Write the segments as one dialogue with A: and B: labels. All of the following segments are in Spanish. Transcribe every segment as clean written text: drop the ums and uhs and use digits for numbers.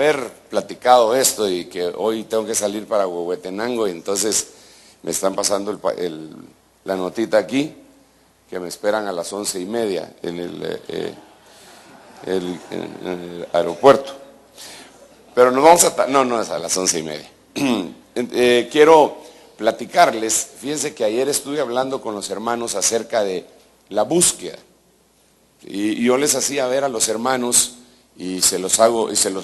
A: haber platicado esto y que hoy tengo que salir para Huehuetenango y entonces me están pasando la notita aquí que me esperan a las 11:30 en el aeropuerto. Pero nos vamos a... No es a las 11:30. Quiero platicarles, fíjense que ayer estuve hablando con los hermanos acerca de la búsqueda. Y yo les hacía ver a los hermanos, y se los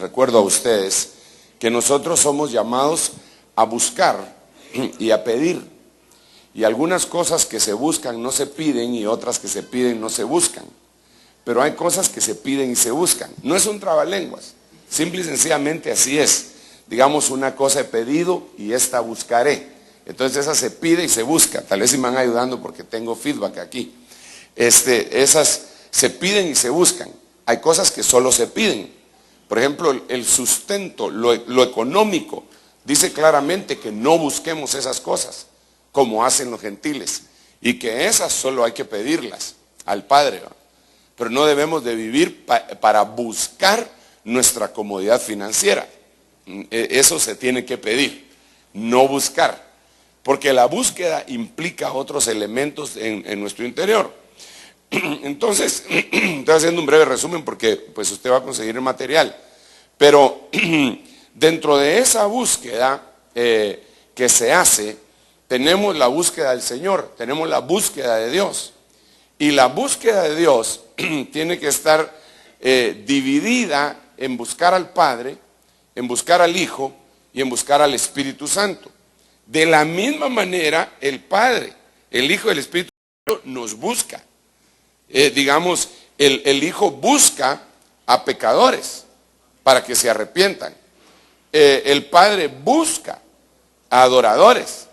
A: recuerdo a ustedes, que nosotros somos llamados a buscar y a pedir. Y algunas cosas que se buscan no se piden y otras que se piden no se buscan. Pero hay cosas que se piden y se buscan. No es un trabalenguas, simple y sencillamente así es. Digamos, una cosa he pedido y esta buscaré. Entonces esa se pide y se busca. Tal vez si me van ayudando porque tengo feedback aquí. Esas se piden y se buscan. Hay cosas que solo se piden. Por ejemplo, el sustento, lo económico, dice claramente que no busquemos esas cosas, como hacen los gentiles, y que esas solo hay que pedirlas al Padre, ¿no? Pero no debemos de vivir para buscar nuestra comodidad financiera. Eso se tiene que pedir, no buscar, porque la búsqueda implica otros elementos en nuestro interior. Entonces, estoy haciendo un breve resumen porque pues usted va a conseguir el material, pero dentro de esa búsqueda que se hace, tenemos la búsqueda del Señor, tenemos la búsqueda de Dios, y la búsqueda de Dios tiene que estar dividida en buscar al Padre, en buscar al Hijo y en buscar al Espíritu Santo. De la misma manera, el Padre, el Hijo y el Espíritu Santo nos busca. Digamos, el Hijo busca a pecadores para que se arrepientan. El Padre busca a adoradores.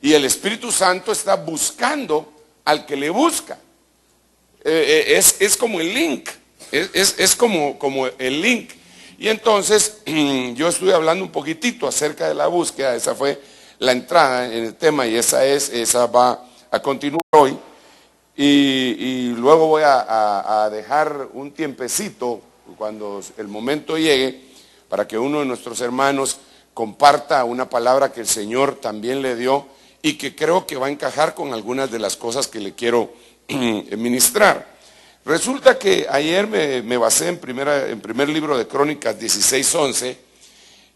A: Y el Espíritu Santo está buscando al que le busca. Es como el link. Es como el link. Y entonces, yo estuve hablando un poquitito acerca de la búsqueda. Esa fue la entrada en el tema y esa va a continuar hoy. Y luego voy a dejar un tiempecito cuando el momento llegue para que uno de nuestros hermanos comparta una palabra que el Señor también le dio y que creo que va a encajar con algunas de las cosas que le quiero ministrar. Resulta que ayer me basé en primer libro de Crónicas 16:11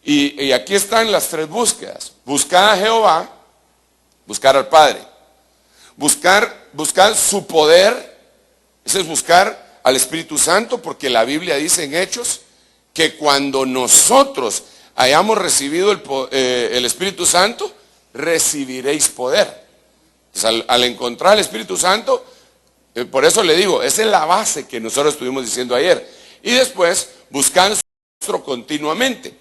A: y aquí están las tres búsquedas. Buscar a Jehová, buscar al Padre. Buscar su poder, ese es buscar al Espíritu Santo, porque la Biblia dice en Hechos que cuando nosotros hayamos recibido el Espíritu Santo, recibiréis poder. Entonces, al encontrar el Espíritu Santo, por eso le digo, esa es la base que nosotros estuvimos diciendo ayer. Y después, buscar su rostro continuamente.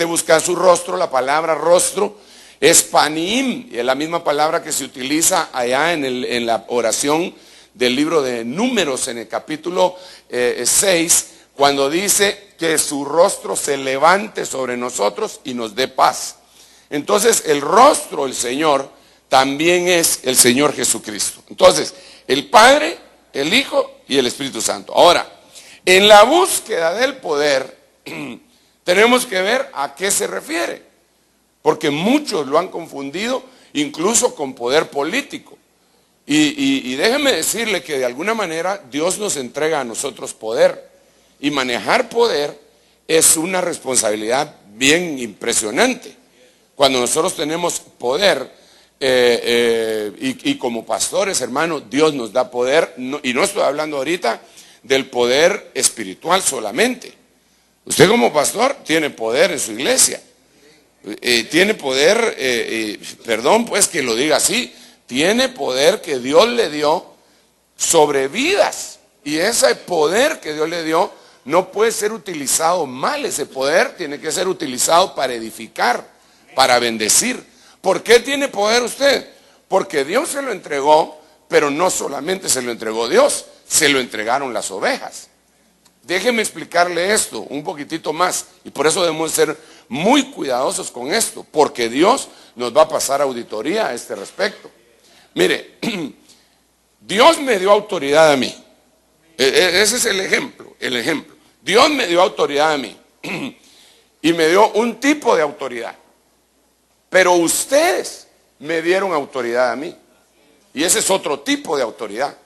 A: Buscar su rostro, la palabra rostro, es panim, y es la misma palabra que se utiliza allá en la oración del libro de Números, en el capítulo 6, cuando dice que su rostro se levante sobre nosotros y nos dé paz. Entonces, el rostro del Señor también es el Señor Jesucristo. Entonces, el Padre, el Hijo y el Espíritu Santo. Ahora, en la búsqueda del poder, tenemos que ver a qué se refiere. Porque muchos lo han confundido incluso con poder político. Y déjenme decirle que de alguna manera Dios nos entrega a nosotros poder. Y manejar poder es una responsabilidad bien impresionante. Cuando nosotros tenemos poder, y como pastores, hermanos, Dios nos da poder. Y no estoy hablando ahorita del poder espiritual solamente. Usted como pastor tiene poder en su iglesia. Tiene poder, perdón pues que lo diga así, tiene poder que Dios le dio sobre vidas. Y ese poder que Dios le dio no puede ser utilizado mal. Ese poder tiene que ser utilizado para edificar, para bendecir. ¿Por qué tiene poder usted? Porque Dios se lo entregó, pero no solamente se lo entregó Dios, se lo entregaron las ovejas. Déjeme explicarle esto un poquitito más, y por eso debemos ser muy cuidadosos con esto, porque Dios nos va a pasar auditoría a este respecto. Mire, Dios me dio autoridad a mí. Ese es el ejemplo. Dios me dio autoridad a mí. y me dio un tipo de autoridad. Pero ustedes me dieron autoridad a mí. Y ese es otro tipo de autoridad.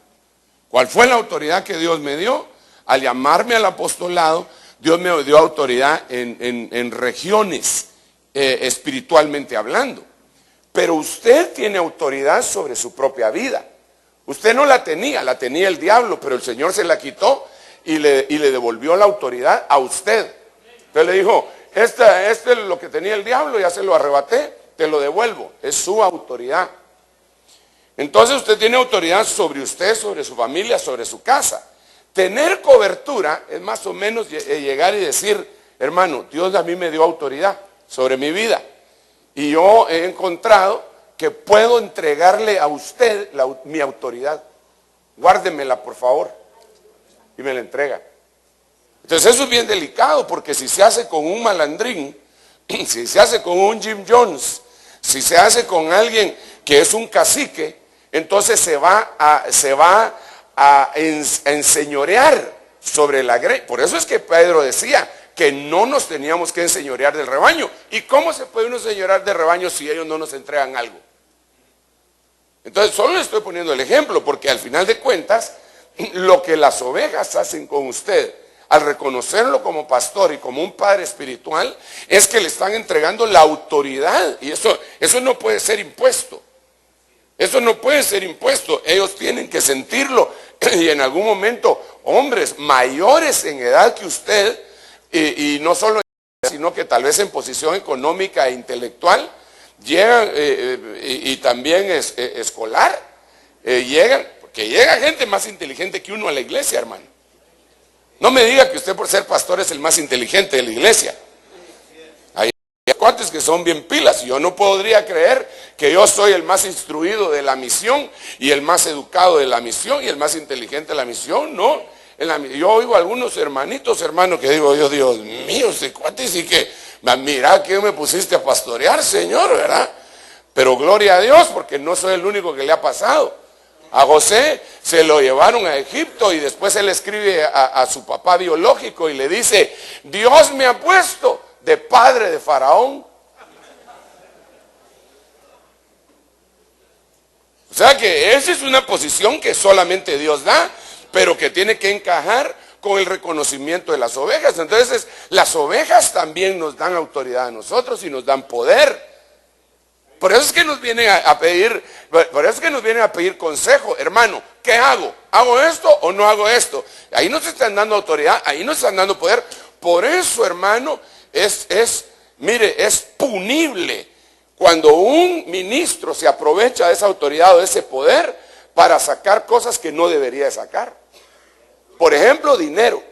A: ¿Cuál fue la autoridad que Dios me dio? Al llamarme al apostolado, Dios me dio autoridad en regiones, espiritualmente hablando. Pero usted tiene autoridad sobre su propia vida. Usted no la tenía el diablo, pero el Señor se la quitó y le devolvió la autoridad a usted. Entonces le dijo, este es lo que tenía el diablo, ya se lo arrebaté, te lo devuelvo. Es su autoridad. Entonces usted tiene autoridad sobre usted, sobre su familia, sobre su casa. Tener cobertura es más o menos llegar y decir, hermano, Dios a mí me dio autoridad sobre mi vida. Y yo he encontrado que puedo entregarle a usted mi autoridad. Guárdemela, por favor. Y me la entrega. Entonces eso es bien delicado, porque si se hace con un malandrín, si se hace con un Jim Jones, si se hace con alguien que es un cacique, entonces se va a enseñorear sobre la grey. Por eso es que Pedro decía que no nos teníamos que enseñorear del rebaño. ¿Y cómo se puede uno enseñorear del rebaño si ellos no nos entregan algo? Entonces solo le estoy poniendo el ejemplo, porque al final de cuentas, lo que las ovejas hacen con usted, al reconocerlo como pastor y como un padre espiritual, es que le están entregando la autoridad. Y eso no puede ser impuesto. Eso no puede ser impuesto. Ellos tienen que sentirlo. Y en algún momento, hombres mayores en edad que usted, y no solo en edad, sino que tal vez en posición económica e intelectual, llegan, y también escolar, llegan, porque llega gente más inteligente que uno a la iglesia, hermano. No me diga que usted por ser pastor es el más inteligente de la iglesia. Hay cuantos que son bien pilas. Yo no podría creer que yo soy el más instruido de la misión y el más educado de la misión y el más inteligente de la misión, no. Yo oigo a algunos hermanos que digo, Dios mío, este cuate sí que, mira que me pusiste a pastorear, Señor, ¿verdad? Pero gloria a Dios, porque no soy el único que le ha pasado. A José se lo llevaron a Egipto y después él escribe a su papá biológico y le dice, Dios me ha puesto de padre de Faraón. O sea que esa es una posición que solamente Dios da, pero que tiene que encajar con el reconocimiento de las ovejas. Entonces las ovejas también nos dan autoridad a nosotros y nos dan poder. Por eso es que nos vienen a pedir consejo, hermano, ¿qué hago? ¿Hago esto o no hago esto? Ahí nos están dando autoridad, ahí nos están dando poder. Por eso, hermano, mire, es punible cuando un ministro se aprovecha de esa autoridad o de ese poder para sacar cosas que no debería de sacar. Por ejemplo, dinero.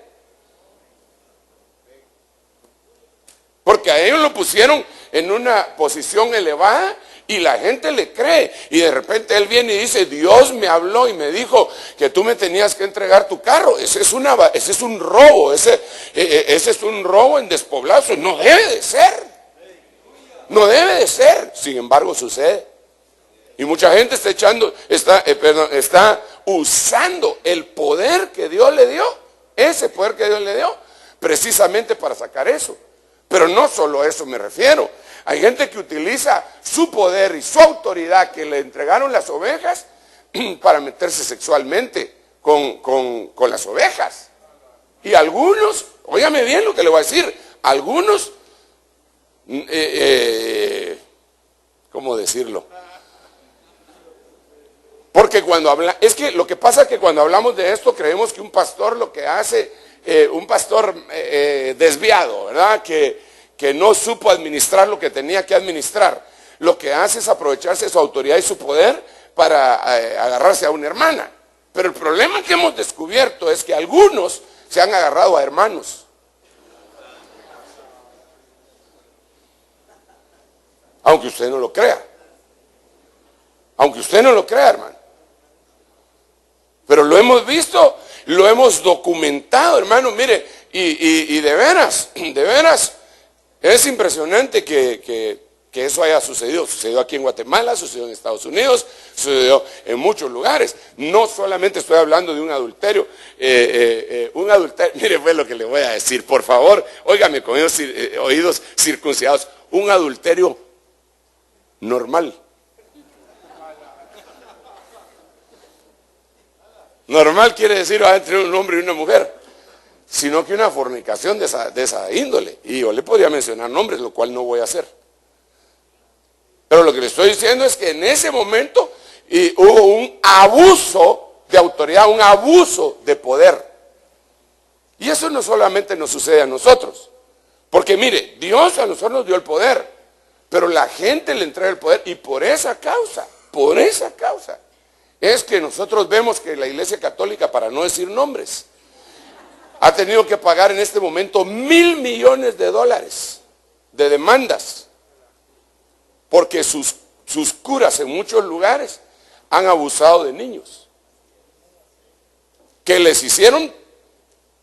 A: Porque a ellos lo pusieron en una posición elevada y la gente le cree. Y de repente él viene y dice, Dios me habló y me dijo que tú me tenías que entregar tu carro. Ese es un robo, ese es un robo en despoblado. Eso no debe de ser. No debe de ser. Sin embargo, sucede. Y mucha gente está usando el poder que Dios le dio, ese poder que Dios le dio, precisamente para sacar eso. Pero no solo a eso me refiero. Hay gente que utiliza su poder y su autoridad que le entregaron las ovejas para meterse sexualmente con las ovejas. Y algunos, óigame bien lo que le voy a decir, algunos, ¿cómo decirlo? Porque es que lo que pasa es que cuando hablamos de esto creemos que un pastor lo que hace, un pastor desviado, ¿verdad? Que no supo administrar lo que tenía que administrar. Lo que hace es aprovecharse de su autoridad y su poder para agarrarse a una hermana. Pero el problema que hemos descubierto es que algunos se han agarrado a hermanos. Aunque usted no lo crea. Aunque usted no lo crea, hermano. Pero lo hemos visto, lo hemos documentado, hermano. Mire, y de veras, es impresionante que que eso haya sucedido. Sucedió aquí en Guatemala, sucedió en Estados Unidos, sucedió en muchos lugares. No solamente estoy hablando de un adulterio. Mire pues lo que le voy a decir, por favor, óigame con oídos circuncidados. Un adulterio normal. Normal quiere decir entre un hombre y una mujer, sino que una fornicación de esa índole. Y yo le podría mencionar nombres, lo cual no voy a hacer. Pero lo que le estoy diciendo es que en ese momento hubo un abuso de autoridad, un abuso de poder. Y eso no solamente nos sucede a nosotros. Porque mire, Dios a nosotros nos dio el poder, pero la gente le entrega el poder y por esa causa, es que nosotros vemos que la Iglesia Católica, para no decir nombres, ha tenido que pagar en este momento $1,000 millones de demandas. Porque sus curas en muchos lugares han abusado de niños. Que les hicieron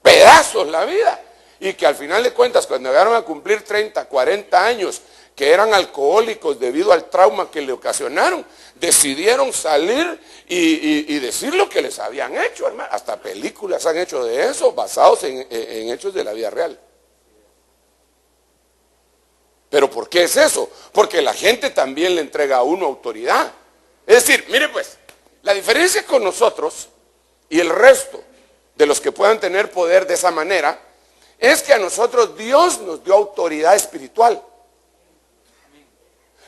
A: pedazos la vida. Y que al final de cuentas, cuando llegaron a cumplir 30, 40 años, que eran alcohólicos debido al trauma que le ocasionaron, decidieron salir y decir lo que les habían hecho, hermano. Hasta películas han hecho de eso, basados en hechos de la vida real. ¿Pero por qué es eso? Porque la gente también le entrega a uno autoridad. Es decir, mire pues, la diferencia con nosotros y el resto de los que puedan tener poder de esa manera, es que a nosotros Dios nos dio autoridad espiritual.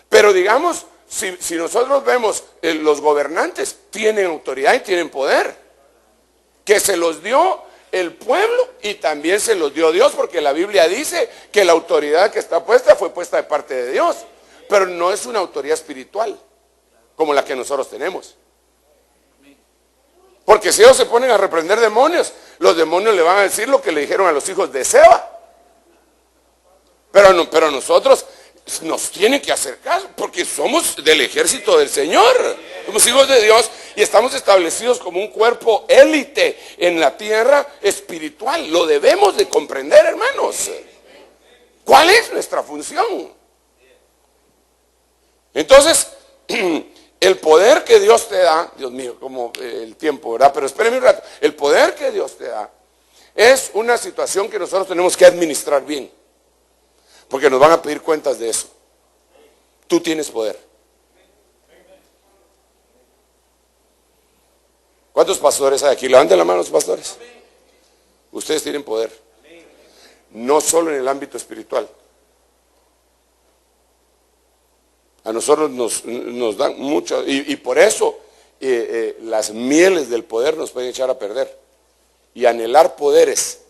A: Pero digamos, si nosotros vemos, los gobernantes tienen autoridad y tienen poder, que se los dio el pueblo y también se los dio Dios, porque la Biblia dice que la autoridad que está puesta fue puesta de parte de Dios, pero no es una autoridad espiritual como la que nosotros tenemos. Porque si ellos se ponen a reprender demonios, los demonios le van a decir lo que le dijeron a los hijos de Seba. Pero nosotros nos tienen que hacer caso, porque somos del ejército del Señor, somos hijos de Dios y estamos establecidos como un cuerpo élite en la tierra espiritual. Lo debemos de comprender, hermanos. ¿Cuál es nuestra función? Entonces, el poder que Dios te da, Dios mío, como el tiempo, ¿verdad? Pero espérenme un rato. El poder que Dios te da es una situación que nosotros tenemos que administrar bien, porque nos van a pedir cuentas de eso. Tú tienes poder. ¿Cuántos pastores hay aquí? Levanten la mano los pastores. Ustedes tienen poder. No solo en el ámbito espiritual. A nosotros nos dan mucho, y por eso las mieles del poder nos pueden echar a perder. Y anhelar poderes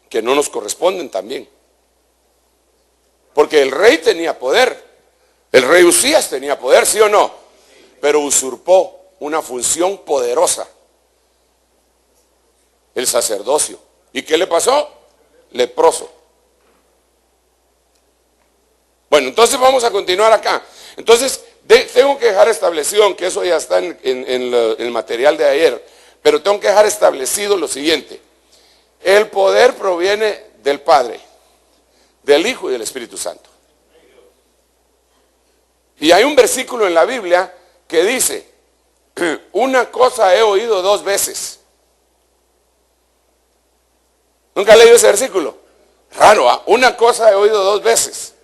A: que no nos corresponden también. Porque el rey tenía poder. El rey Usías tenía poder, ¿sí o no? Pero usurpó una función poderosa. El sacerdocio. ¿Y qué le pasó? Leproso. Bueno, entonces vamos a continuar acá. Entonces, tengo que dejar establecido, aunque eso ya está en el material de ayer, pero tengo que dejar establecido lo siguiente. El poder proviene del Padre, del Hijo y del Espíritu Santo. Y hay un versículo en la Biblia que dice, una cosa he oído 2 veces. ¿Nunca he leído ese versículo? Raro, ¿ah? Una cosa he oído 2 veces.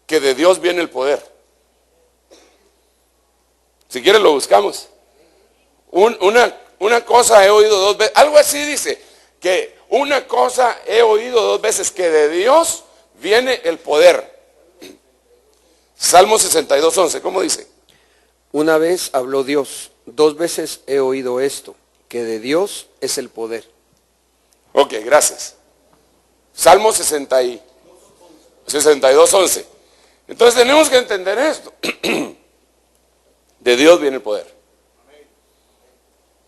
A: Que de Dios viene el poder. Si quieres lo buscamos. Una cosa he oído 2 veces. Algo así dice, que una cosa he oído 2 veces, que de Dios viene el poder. Salmo 62:11, ¿cómo dice?
B: Una vez habló Dios, 2 veces he oído esto, que de Dios es el poder.
A: Ok, gracias. Salmo 62:11. Entonces tenemos que entender esto. De Dios viene el poder.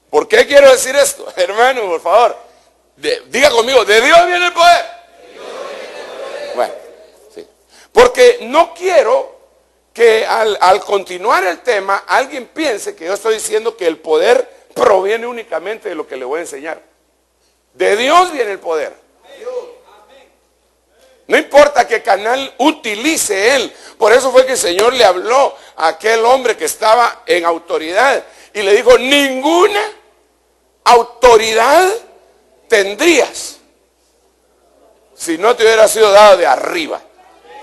A: ¿Por qué quiero decir esto? Hermano, por favor, diga conmigo, de Dios viene el poder. Bueno, sí. Porque no quiero que al continuar el tema alguien piense que yo estoy diciendo que el poder proviene únicamente de lo que le voy a enseñar. De Dios viene el poder. No importa qué canal utilice él. Por eso fue que el Señor le habló a aquel hombre que estaba en autoridad y le dijo, ninguna autoridad tendrías si no te hubiera sido dado de arriba.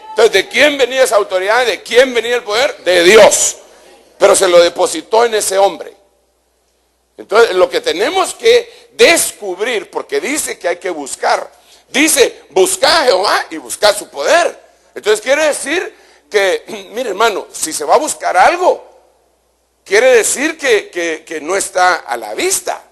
A: Entonces, ¿de quién venía esa autoridad? ¿De quién venía el poder? De Dios. Pero se lo depositó en ese hombre. Entonces, lo que tenemos que descubrir, porque dice que hay que buscar, dice, busca a Jehová y busca su poder. Entonces quiere decir que, mire hermano, si se va a buscar algo, quiere decir que no está a la vista.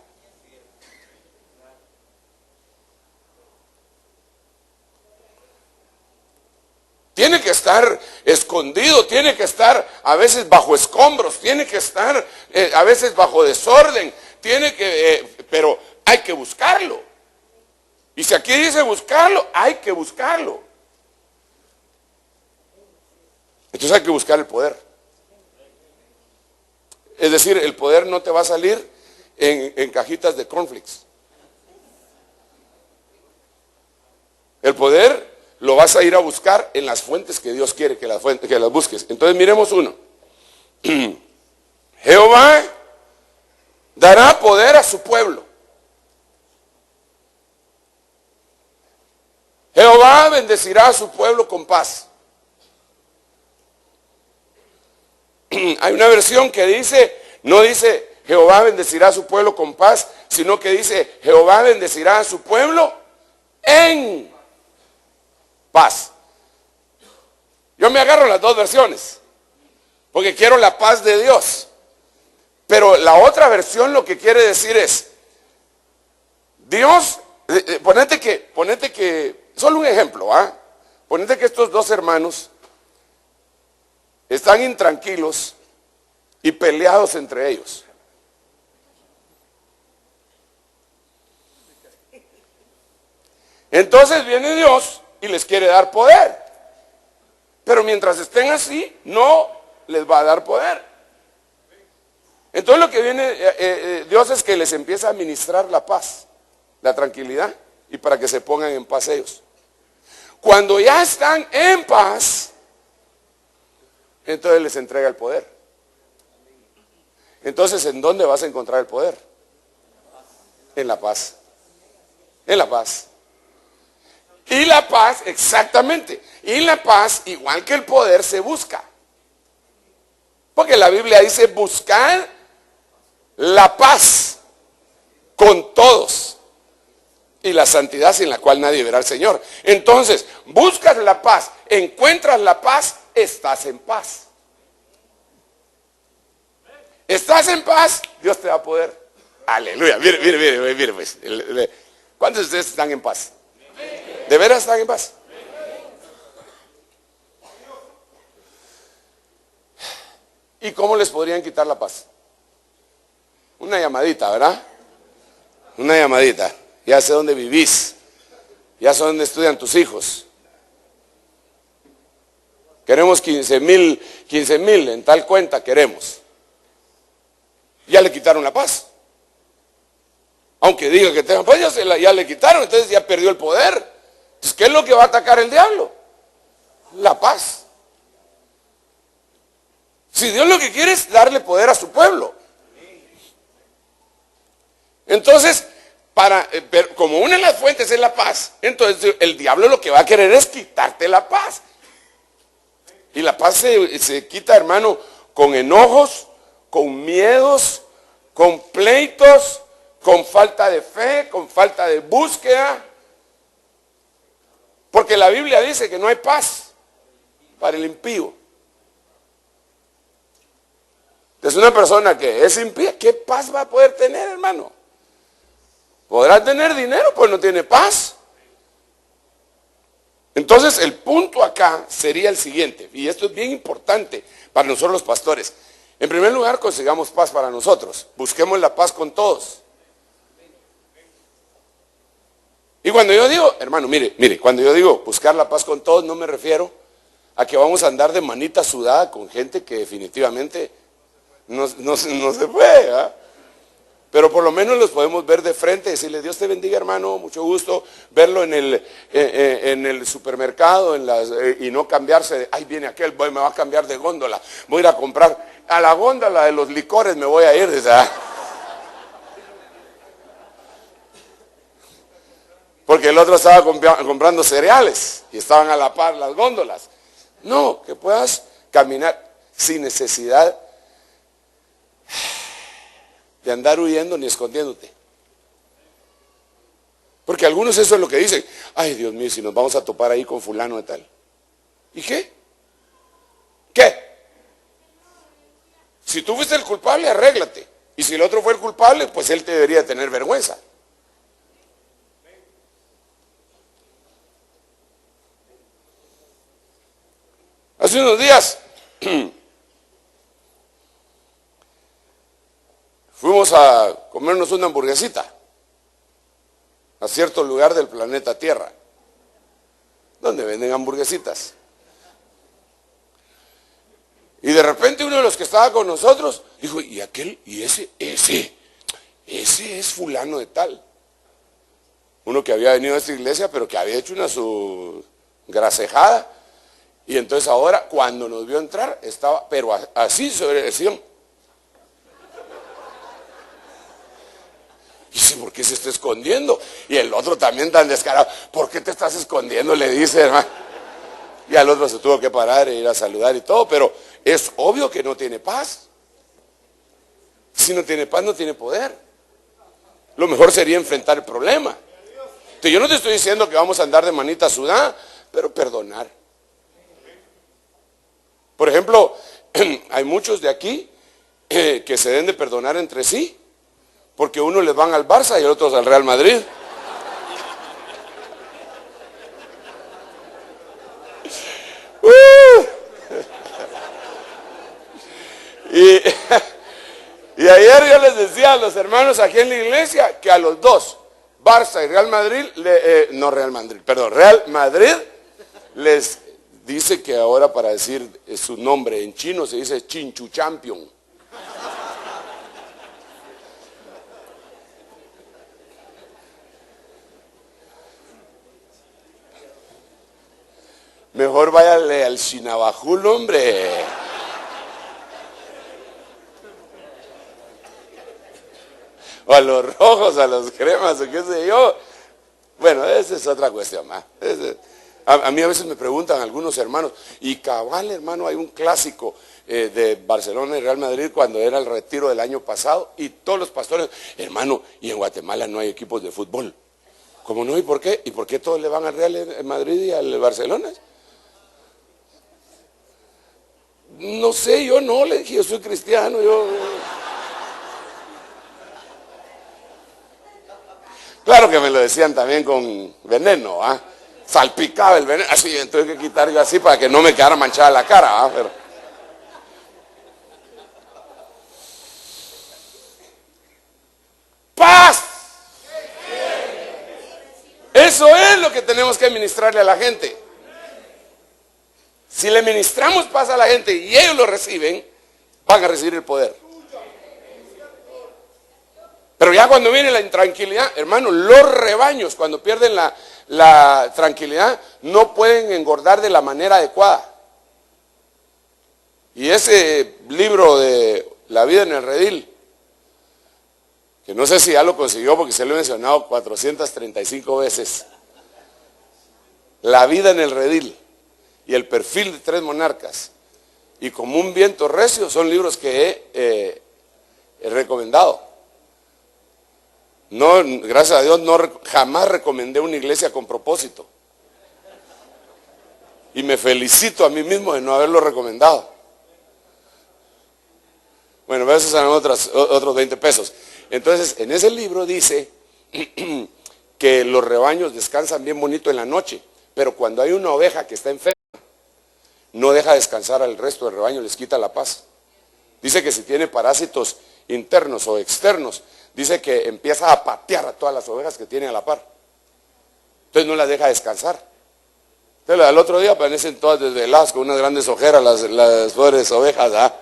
A: Tiene que estar escondido, tiene que estar a veces bajo escombros, tiene que estar a veces bajo desorden, pero hay que buscarlo. Y si aquí dice buscarlo, hay que buscarlo. Entonces hay que buscar el poder. Es decir, el poder no te va a salir en cajitas de cornflakes. El poder lo vas a ir a buscar en las fuentes que Dios quiere que las busques. Entonces miremos uno. Jehová dará poder a su pueblo. Jehová bendecirá a su pueblo con paz. Hay una versión que dice, no dice Jehová bendecirá a su pueblo con paz, sino que dice Jehová bendecirá a su pueblo en paz. Yo me agarro las dos versiones, porque quiero la paz de Dios. Pero la otra versión lo que quiere decir es, Dios, ponete que, solo un ejemplo, ponete que estos dos hermanos están intranquilos y peleados entre ellos. Entonces viene Dios y les quiere dar poder. Pero mientras estén así, no les va a dar poder. Entonces lo que viene Dios es que les empieza a ministrar la paz, la tranquilidad, y para que se pongan en paz ellos. Cuando ya están en paz, entonces les entrega el poder. Entonces, ¿en dónde vas a encontrar el poder? En la paz. En la paz. Y la paz, exactamente. Y la paz, igual que el poder, se busca. Porque la Biblia dice, buscad la paz con todos y la santidad sin la cual nadie verá al Señor. Entonces, buscas la paz, encuentras la paz, estás en paz. Estás en paz, Dios te da poder. Aleluya. Mire pues. ¿Cuántos de ustedes están en paz? ¿De veras están en paz? ¿Y cómo les podrían quitar la paz? Una llamadita, ¿verdad? Una llamadita. Ya sé dónde vivís. Ya sé dónde estudian tus hijos. Queremos 15,000 en tal cuenta queremos. Ya le quitaron la paz. Aunque diga que tengan paz, ya le quitaron, entonces ya perdió el poder. Entonces, ¿qué es lo que va a atacar el diablo? La paz. Si Dios lo que quiere es darle poder a su pueblo. Entonces, como una de las fuentes es la paz, entonces el diablo lo que va a querer es quitarte la paz. Y la paz se quita, hermano, con enojos, con miedos, con pleitos, con falta de fe, con falta de búsqueda. Porque la Biblia dice que no hay paz para el impío. Entonces una persona que es impía, ¿qué paz va a poder tener, hermano? Podrá tener dinero, pues no tiene paz. Entonces el punto acá sería el siguiente, y esto es bien importante para nosotros los pastores. En primer lugar, consigamos paz para nosotros. Busquemos la paz con todos. Y cuando yo digo, hermano, mire, cuando yo digo buscar la paz con todos, no me refiero a que vamos a andar de manita sudada con gente que definitivamente no se puede, ¿verdad? Pero por lo menos los podemos ver de frente, decirle, Dios te bendiga, hermano, mucho gusto, verlo en el supermercado, y no cambiarse de, ay, viene aquel, me va a cambiar de góndola, voy a ir a comprar a la góndola de los licores, me voy a ir. Dice, porque el otro estaba comprando cereales y estaban a la par las góndolas. No, que puedas caminar sin necesidad de andar huyendo ni escondiéndote. Porque algunos eso es lo que dicen, ay Dios mío, si nos vamos a topar ahí con fulano de tal. ¿Y qué? ¿Qué? Si tú fuiste el culpable, arréglate. Y si el otro fue el culpable, pues él te debería tener vergüenza. Hace unos días fuimos a comernos una hamburguesita a cierto lugar del planeta Tierra, donde venden hamburguesitas. Y de repente uno de los que estaba con nosotros dijo, y aquel, y ese es fulano de tal. Uno que había venido a esta iglesia, pero que había hecho su grasejada. Y entonces ahora, cuando nos vio entrar, estaba, pero así sobre el sillón. Dice, ¿por qué se está escondiendo? Y el otro también tan descarado, ¿por qué te estás escondiendo? Le dice, hermano. Y al otro se tuvo que parar e ir a saludar y todo, pero es obvio que no tiene paz. Si no tiene paz, no tiene poder. Lo mejor sería enfrentar el problema. Entonces, yo no te estoy diciendo que vamos a andar de manita sudada, pero perdonar. Por ejemplo, hay muchos de aquí que se deben de perdonar entre sí, porque unos les van al Barça y otros al Real Madrid. Y ayer yo les decía a los hermanos aquí en la iglesia que a los dos, Barça y Real Madrid, Real Madrid les dice que ahora para decir su nombre en chino se dice Chinchu Champion. Mejor váyale al Shinabajul, hombre. O a los rojos, a los cremas, o qué sé yo. Bueno, esa es otra cuestión. A mí a veces me preguntan algunos hermanos, y cabal, hermano, hay un clásico de Barcelona y Real Madrid cuando era el retiro del año pasado, y todos los pastores, hermano, y en Guatemala no hay equipos de fútbol. ¿Cómo no? ¿Y por qué? ¿Y por qué todos le van al Real Madrid y al Barcelona? No sé, yo no, le dije, yo soy cristiano, Claro que me lo decían también con veneno, salpicaba el veneno, así, entonces hay que quitar yo así para que no me quedara manchada la cara, pero ¡paz! Eso es lo que tenemos que ministrarle a la gente. Si le ministramos paz a la gente y ellos lo reciben, van a recibir el poder. Pero ya cuando viene la intranquilidad, hermano, los rebaños cuando pierden la tranquilidad no pueden engordar de la manera adecuada. Y ese libro de La vida en el redil, que no sé si ya lo consiguió porque se lo he mencionado 435 veces. La vida en el redil y El perfil de tres monarcas y Como un viento recio son libros que he recomendado. No, gracias a Dios, jamás recomendé una iglesia con propósito. Y me felicito a mí mismo de no haberlo recomendado. Bueno, esos son otros 20 pesos. Entonces, en ese libro dice que los rebaños descansan bien bonito en la noche, pero cuando hay una oveja que está enferma, no deja descansar al resto del rebaño, les quita la paz. Dice que si tiene parásitos internos o externos, dice que empieza a patear a todas las ovejas que tiene a la par. Entonces no las deja descansar. Entonces al otro día aparecen todas desveladas con unas grandes ojeras las pobres ovejas.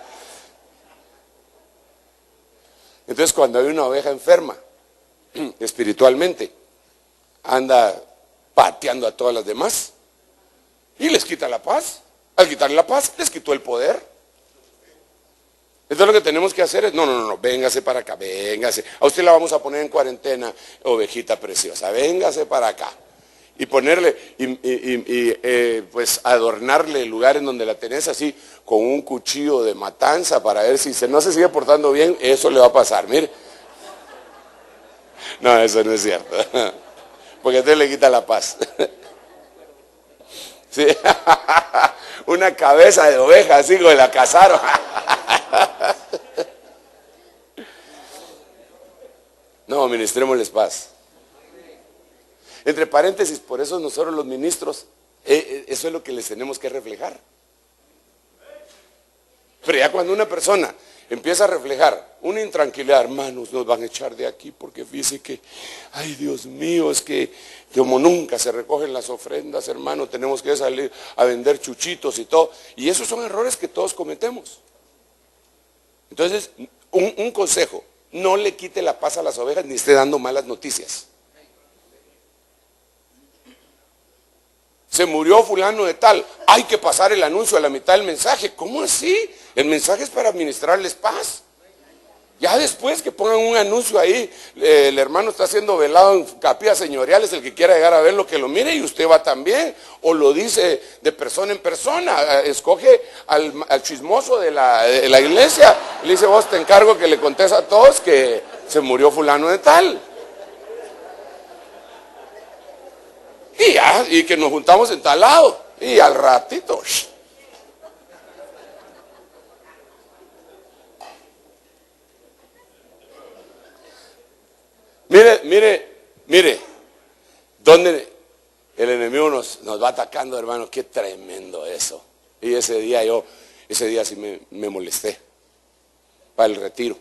A: Entonces cuando hay una oveja enferma, espiritualmente, anda pateando a todas las demás y les quita la paz. Al quitarle la paz, les quitó el poder. Entonces lo que tenemos que hacer es, no, véngase para acá, véngase. A usted la vamos a poner en cuarentena, ovejita preciosa, véngase para acá. Y ponerle, pues adornarle el lugar en donde la tenés así, con un cuchillo de matanza para ver si no se sigue portando bien, eso le va a pasar, mire. No, eso no es cierto. Porque entonces le quita la paz. Sí. Una cabeza de oveja así como la cazaron. No, ministrémosles paz. Entre paréntesis, por eso nosotros los ministros, eso es lo que les tenemos que reflejar. Pero ya cuando una persona empieza a reflejar una intranquilidad, hermanos, nos van a echar de aquí porque fíjese que, ay Dios mío, es que como nunca se recogen las ofrendas, hermano, tenemos que salir a vender chuchitos y todo. Y esos son errores que todos cometemos. Entonces, un consejo, no le quite la paz a las ovejas ni esté dando malas noticias. Se murió fulano de tal, hay que pasar el anuncio a la mitad del mensaje. ¿Cómo así? El mensaje es para administrarles paz. Ya después que pongan un anuncio ahí, el hermano está siendo velado en capillas señoriales, el que quiera llegar a verlo que lo mire y usted va también. O lo dice de persona en persona, escoge al chismoso de la iglesia. Le dice, vos te encargo que le contes a todos que se murió fulano de tal. Y ya, y que nos juntamos en tal lado. Y al ratito. Mire, donde el enemigo nos va atacando, hermano, qué tremendo eso. Y ese día sí me molesté para el retiro.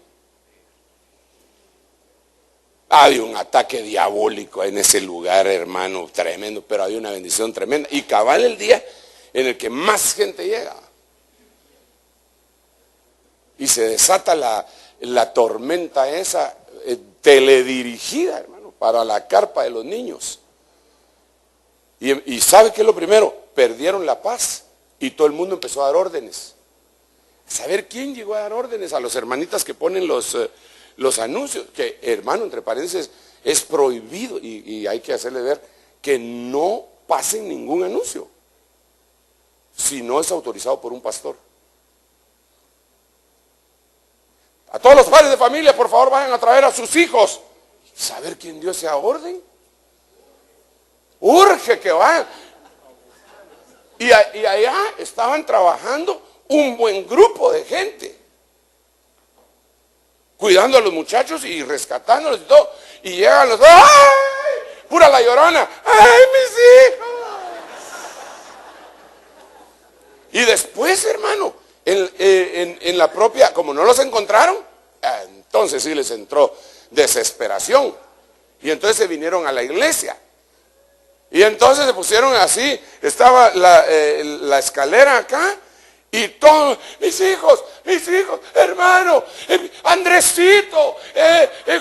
A: Había un ataque diabólico en ese lugar, hermano, tremendo, pero había una bendición tremenda. Y cabal el día en el que más gente llega. Y se desata la tormenta esa, teledirigida, hermano, para la carpa de los niños. Y ¿sabe qué es lo primero? Perdieron la paz y todo el mundo empezó a dar órdenes. ¿Saber quién llegó a dar órdenes? A los hermanitas que ponen los anuncios, que, hermano, entre paréntesis, es prohibido y hay que hacerle ver que no pasen ningún anuncio si no es autorizado por un pastor. A todos los padres de familia, por favor, vayan a traer a sus hijos. ¿Saber quién dio esa orden? Urge que vayan. Y allá estaban trabajando un buen grupo de gente, cuidando a los muchachos y rescatándolos y todo. Y llegan los dos, ¡ay! Pura la llorona, ¡ay, mis hijos! Y después, hermano, en la propia, como no los encontraron, entonces sí les entró desesperación. Y entonces se vinieron a la iglesia. Y entonces se pusieron así, estaba la escalera acá, y todos, mis hijos, hermano, Andresito,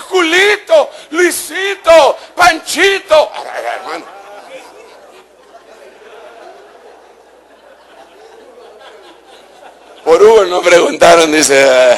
A: Julito, Luisito, Panchito, hermano. Por Hugo no preguntaron, dice.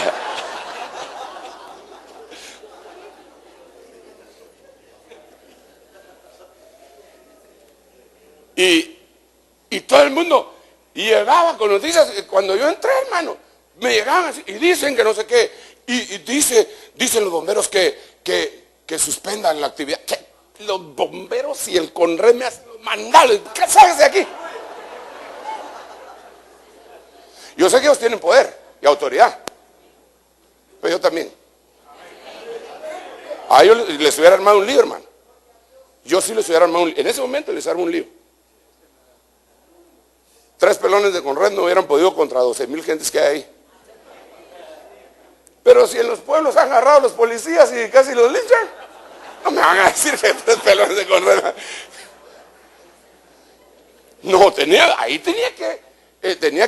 A: Y todo el mundo llegaba con noticias. Cuando yo entré, hermano, me llegaban así y dicen que no sé qué. Y dicen los bomberos que suspendan la actividad. ¿Qué? Los bomberos y el CONRED me hacen mandarlos. ¿Qué sabes de aquí? Yo sé que ellos tienen poder y autoridad, pero yo también. A ellos les hubiera armado un lío, hermano. Yo sí les hubiera armado un lío. En ese momento les armo un lío. 3 pelones de CONRED no hubieran podido contra 12,000 gentes que hay ahí. Pero si en los pueblos han agarrado a los policías y casi los linchan, no me van a decir que 3 pelones de CONRED. No, tenía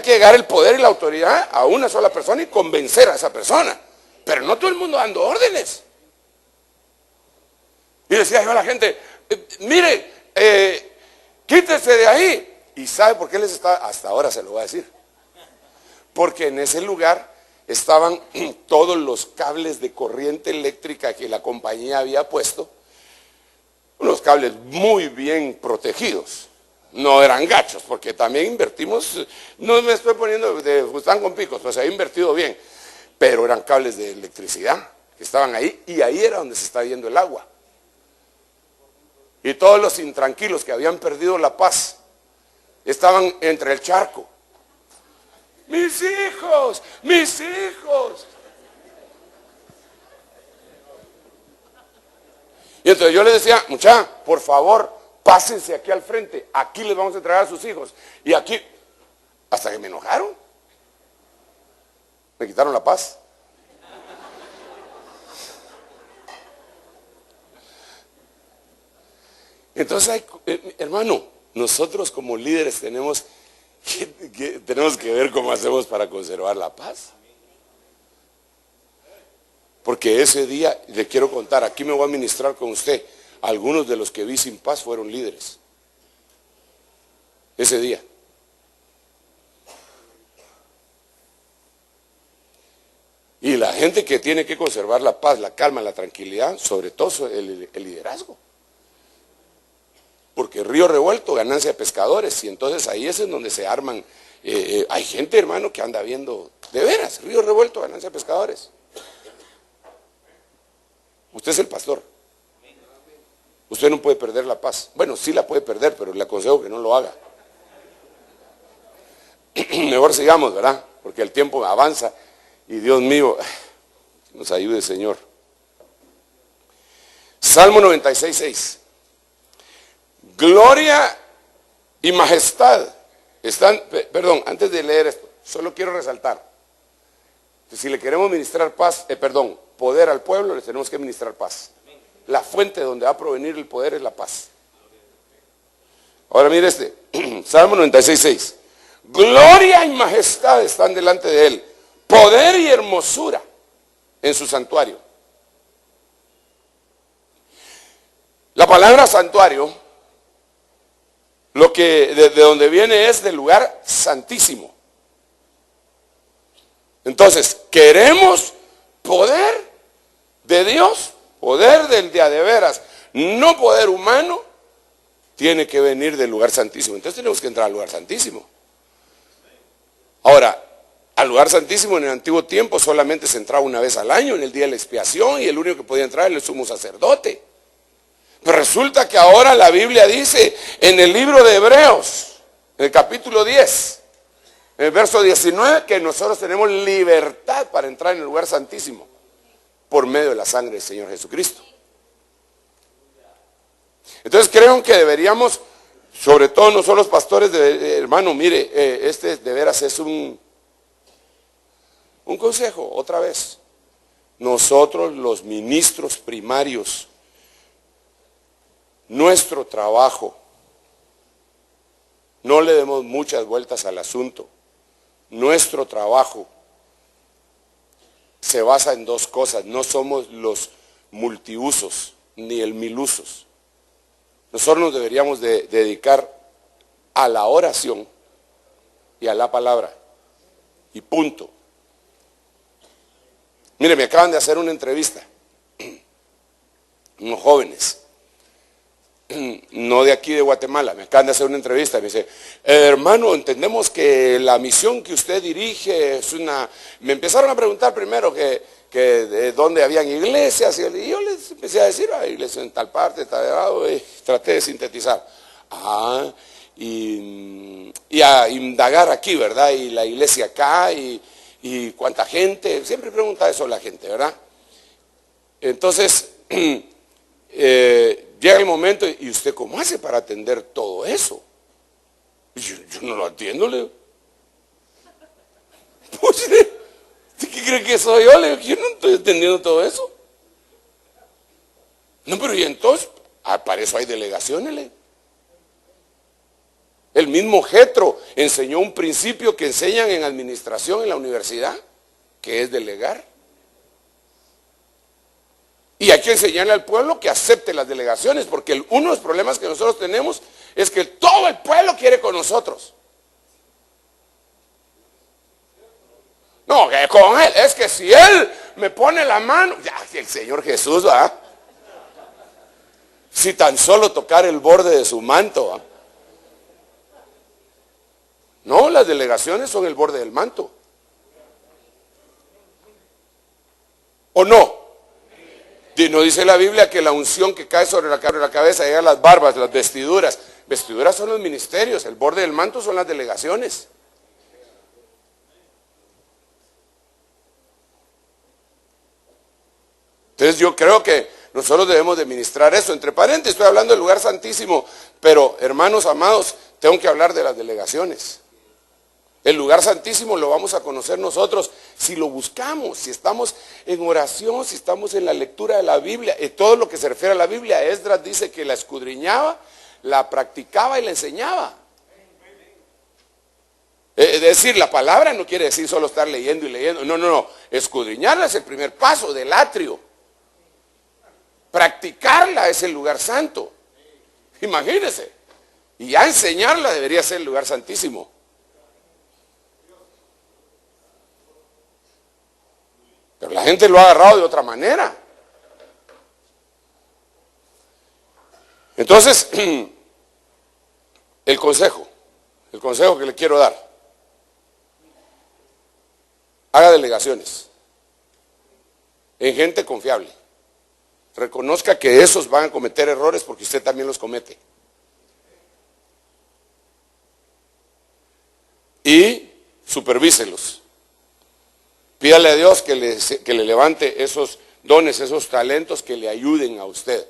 A: que llegar el poder y la autoridad a una sola persona y convencer a esa persona. pero no todo el mundo dando órdenes. Y decía yo a la gente, mire, quítese de ahí. ¿Y sabe por qué les estaba? Hasta ahora se lo voy a decir. Porque en ese lugar estaban todos los cables de corriente eléctrica que la compañía había puesto. Unos cables muy bien protegidos. No eran gachos, porque también invertimos, no me estoy poniendo de Fustán con picos, pues se había invertido bien. Pero eran cables de electricidad que estaban ahí, y ahí era donde se está yendo el agua. Y todos los intranquilos que habían perdido la paz estaban entre el charco. Mis hijos, mis hijos. Y entonces yo les decía, muchacha, por favor, pásense aquí al frente, aquí les vamos a entregar a sus hijos. Y aquí, hasta que me enojaron. Me quitaron la paz. Entonces, hermano, nosotros como líderes tenemos que ver cómo hacemos para conservar la paz. Porque ese día, le quiero contar, aquí me voy a ministrar con usted, algunos de los que vi sin paz fueron líderes. Ese día. Y la gente que tiene que conservar la paz, la calma, la tranquilidad, sobre todo el liderazgo. Porque río revuelto, ganancia de pescadores, y entonces ahí es en donde se arman. Hay gente, hermano, que anda viendo, de veras, río revuelto, ganancia de pescadores. Usted es el pastor. Usted no puede perder la paz. Bueno, sí la puede perder, pero le aconsejo que no lo haga. Mejor sigamos, ¿verdad? Porque el tiempo avanza y Dios mío, nos ayude, Señor. Salmo 96:6. Gloria y majestad están, perdón, antes de leer esto, solo quiero resaltar que si le queremos ministrar paz, poder al pueblo, le tenemos que ministrar paz. La fuente donde va a provenir el poder es la paz. Ahora mire Salmo 96:6. Gloria y majestad están delante de él, poder y hermosura en su santuario. La palabra santuario, lo que de donde viene es del lugar santísimo. Entonces, queremos poder de Dios, poder del día de veras, no poder humano, tiene que venir del lugar santísimo. Entonces tenemos que entrar al lugar santísimo. Ahora, al lugar santísimo en el antiguo tiempo solamente se entraba una vez al año, en el día de la expiación, y el único que podía entrar era el sumo sacerdote. Pero resulta que ahora la Biblia dice en el libro de Hebreos, en el capítulo 10, en el verso 19, que nosotros tenemos libertad para entrar en el lugar santísimo por medio de la sangre del Señor Jesucristo. Entonces creo que deberíamos, sobre todo nosotros los pastores, hermano, mire, de veras es un consejo, otra vez. Nosotros los ministros primarios, nuestro trabajo, no le demos muchas vueltas al asunto. Nuestro trabajo se basa en dos cosas. No somos los multiusos ni el milusos. Nosotros nos deberíamos de dedicar a la oración y a la palabra. Y punto. Mire, me acaban de hacer una entrevista. Unos jóvenes. No de aquí de Guatemala, me acaban de hacer una entrevista, me dice, hermano, entendemos que la misión que usted dirige es una... Me empezaron a preguntar primero que de dónde habían iglesias, y yo les empecé a decir, hay iglesias en tal parte, tal lado, y traté de sintetizar. Y a indagar aquí, ¿verdad? Y la iglesia acá, y cuánta gente, siempre pregunta eso la gente, ¿verdad? Entonces, llega el momento, ¿y usted cómo hace para atender todo eso? Yo no lo atiendo, le digo. Pues, ¿usted qué cree que soy yo? Le digo, yo no estoy atendiendo todo eso. No, pero ¿y entonces? Para eso hay delegaciones, le digo. El mismo Jetro enseñó un principio que enseñan en administración en la universidad, que es delegar. Y hay que enseñarle al pueblo que acepte las delegaciones, porque uno de los problemas que nosotros tenemos es que todo el pueblo quiere con nosotros. No, que con él, es que si él me pone la mano, ya, el Señor Jesús, ¿verdad? Si tan solo tocar el borde de su manto, ¿verdad? No, las delegaciones son el borde del manto. ¿O no? ¿No dice la Biblia que la unción que cae sobre la cabeza llega a las barbas, las vestiduras? Vestiduras son los ministerios, el borde del manto son las delegaciones. Entonces yo creo que nosotros debemos de ministrar eso. Entre paréntesis, estoy hablando del lugar santísimo, pero hermanos amados, tengo que hablar de las delegaciones. El lugar santísimo lo vamos a conocer nosotros si lo buscamos, si estamos en oración, si estamos en la lectura de la Biblia. Y todo lo que se refiere a la Biblia, Esdras dice que la escudriñaba, la practicaba y la enseñaba. Es decir, la palabra no quiere decir solo estar leyendo y leyendo. No. Escudriñarla es el primer paso del atrio. Practicarla es el lugar santo. Imagínense. Y ya enseñarla debería ser el lugar santísimo. Pero la gente lo ha agarrado de otra manera. Entonces, el consejo que le quiero dar. Haga delegaciones en gente confiable. Reconozca que esos van a cometer errores porque usted también los comete. Y supervíselos. Pídale a Dios que le levante esos dones, esos talentos que le ayuden a usted.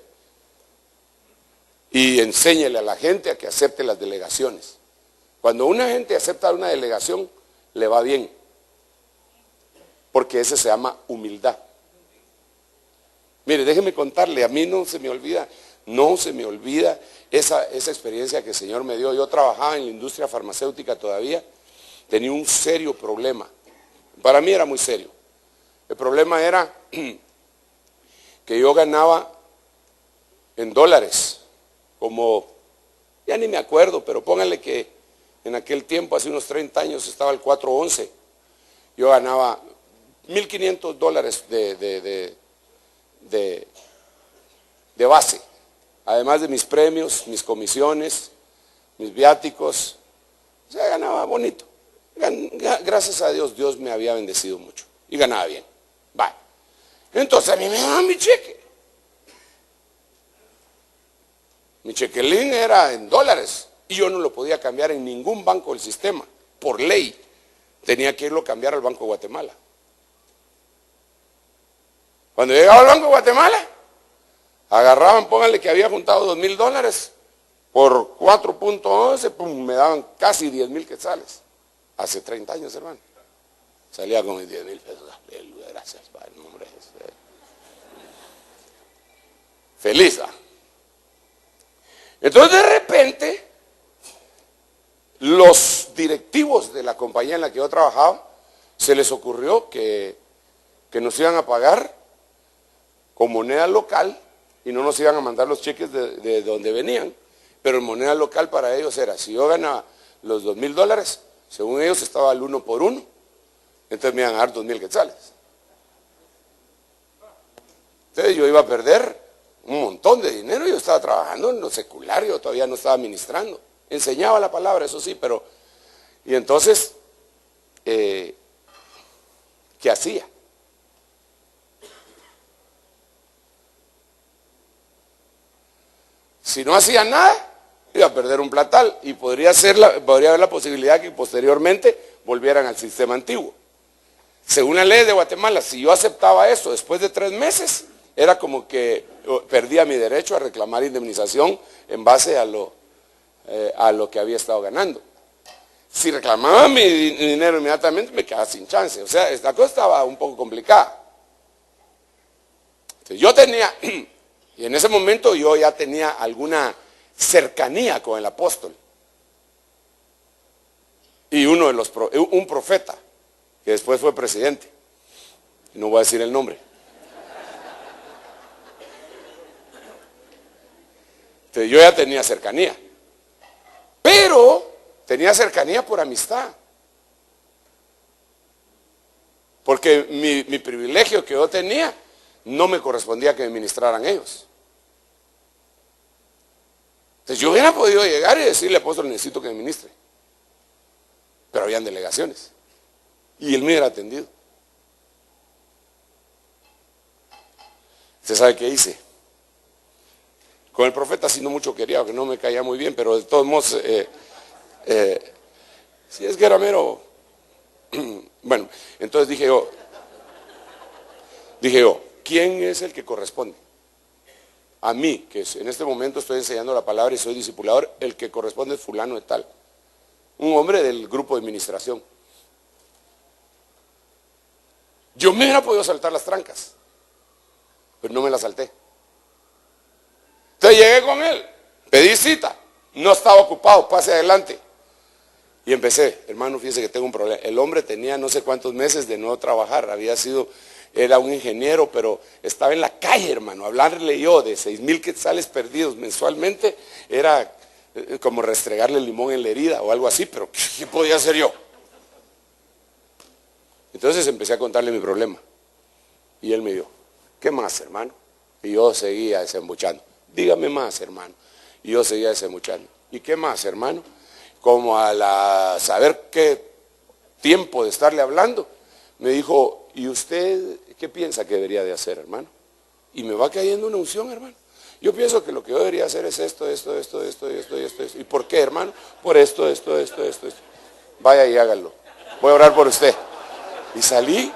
A: Y enséñele a la gente a que acepte las delegaciones. Cuando una gente acepta una delegación, le va bien. Porque ese se llama humildad. Mire, déjeme contarle, a mí no se me olvida esa experiencia que el Señor me dio. Yo trabajaba en la industria farmacéutica todavía, tenía un serio problema. Para mí era muy serio. El problema era que yo ganaba en dólares, como, ya ni me acuerdo, pero pónganle que en aquel tiempo, hace unos 30 años, estaba el 4.11. Yo ganaba $1,500 de base, además de mis premios, mis comisiones, mis viáticos. O sea, ganaba bonito. Gracias a Dios, Dios me había bendecido mucho y ganaba bien. Vale. Entonces a mí me daban mi cheque. Mi chequelín era en dólares y yo no lo podía cambiar en ningún banco del sistema. Por ley, tenía que irlo a cambiar al Banco de Guatemala. Cuando llegaba al Banco de Guatemala, agarraban, pónganle que había juntado $2,000 por 4.11, pum, me daban casi 10,000 quetzales. Hace 30 años, hermano. Salía con mis 10,000 pesos. Aleluya, gracias, Padre, en nombre de Jesús. Feliz, ¿ah? Entonces, de repente, los directivos de la compañía en la que yo trabajaba, se les ocurrió que nos iban a pagar con moneda local y no nos iban a mandar los cheques de donde venían, pero en moneda local para ellos era, si yo ganaba los $2,000, según ellos estaba al 1 por 1, entonces me iban a dar 2,000 quetzales. Entonces yo iba a perder un montón de dinero. Yo estaba trabajando en lo secular, yo todavía no estaba ministrando, enseñaba la palabra, eso sí, pero, y entonces, ¿qué hacía? Si no hacía nada, iba a perder un platal y podría haber la posibilidad que posteriormente volvieran al sistema antiguo. Según la ley de Guatemala, si yo aceptaba eso después de 3 meses, era como que perdía mi derecho a reclamar indemnización en base a lo que había estado ganando. Si reclamaba mi dinero inmediatamente, me quedaba sin chance. O sea, esta cosa estaba un poco complicada. Entonces, yo tenía, y en ese momento yo ya tenía alguna cercanía con el apóstol. Y un profeta, que después fue presidente. No voy a decir el nombre. Entonces yo ya tenía cercanía. Pero tenía cercanía por amistad. Porque mi privilegio que yo tenía no me correspondía que me ministraran ellos. Entonces yo hubiera podido llegar y decirle, apóstol, necesito que me ministre. Pero habían delegaciones. Y él me hubiera atendido. ¿Usted sabe qué hice? Con el profeta sí no mucho quería, porque no me caía muy bien, pero de todos modos, si es que era mero. Bueno, entonces dije yo, ¿quién es el que corresponde? A mí, que en este momento estoy enseñando la palabra y soy discipulador, el que corresponde es fulano de tal. Un hombre del grupo de administración. Yo me hubiera podido saltar las trancas, pero no me las salté. Entonces llegué con él, pedí cita, no estaba ocupado, pase adelante. Y empecé, hermano, fíjese que tengo un problema. El hombre tenía no sé cuántos meses de no trabajar, era un ingeniero, pero estaba en la calle, hermano. Hablarle yo de 6,000 quetzales perdidos mensualmente era como restregarle limón en la herida o algo así, pero ¿qué podía hacer yo? Entonces empecé a contarle mi problema. Y él me dijo, ¿qué más, hermano? Y yo seguía desembuchando. Dígame más, hermano. Y yo seguía desembuchando. ¿Y qué más, hermano? Como a saber qué tiempo de estarle hablando, me dijo, ¿y usted qué piensa que debería de hacer, hermano? Y me va cayendo una unción, hermano. Yo pienso que lo que yo debería hacer es esto. ¿Y por qué, hermano? Por esto. Vaya y hágalo. Voy a orar por usted. Y salí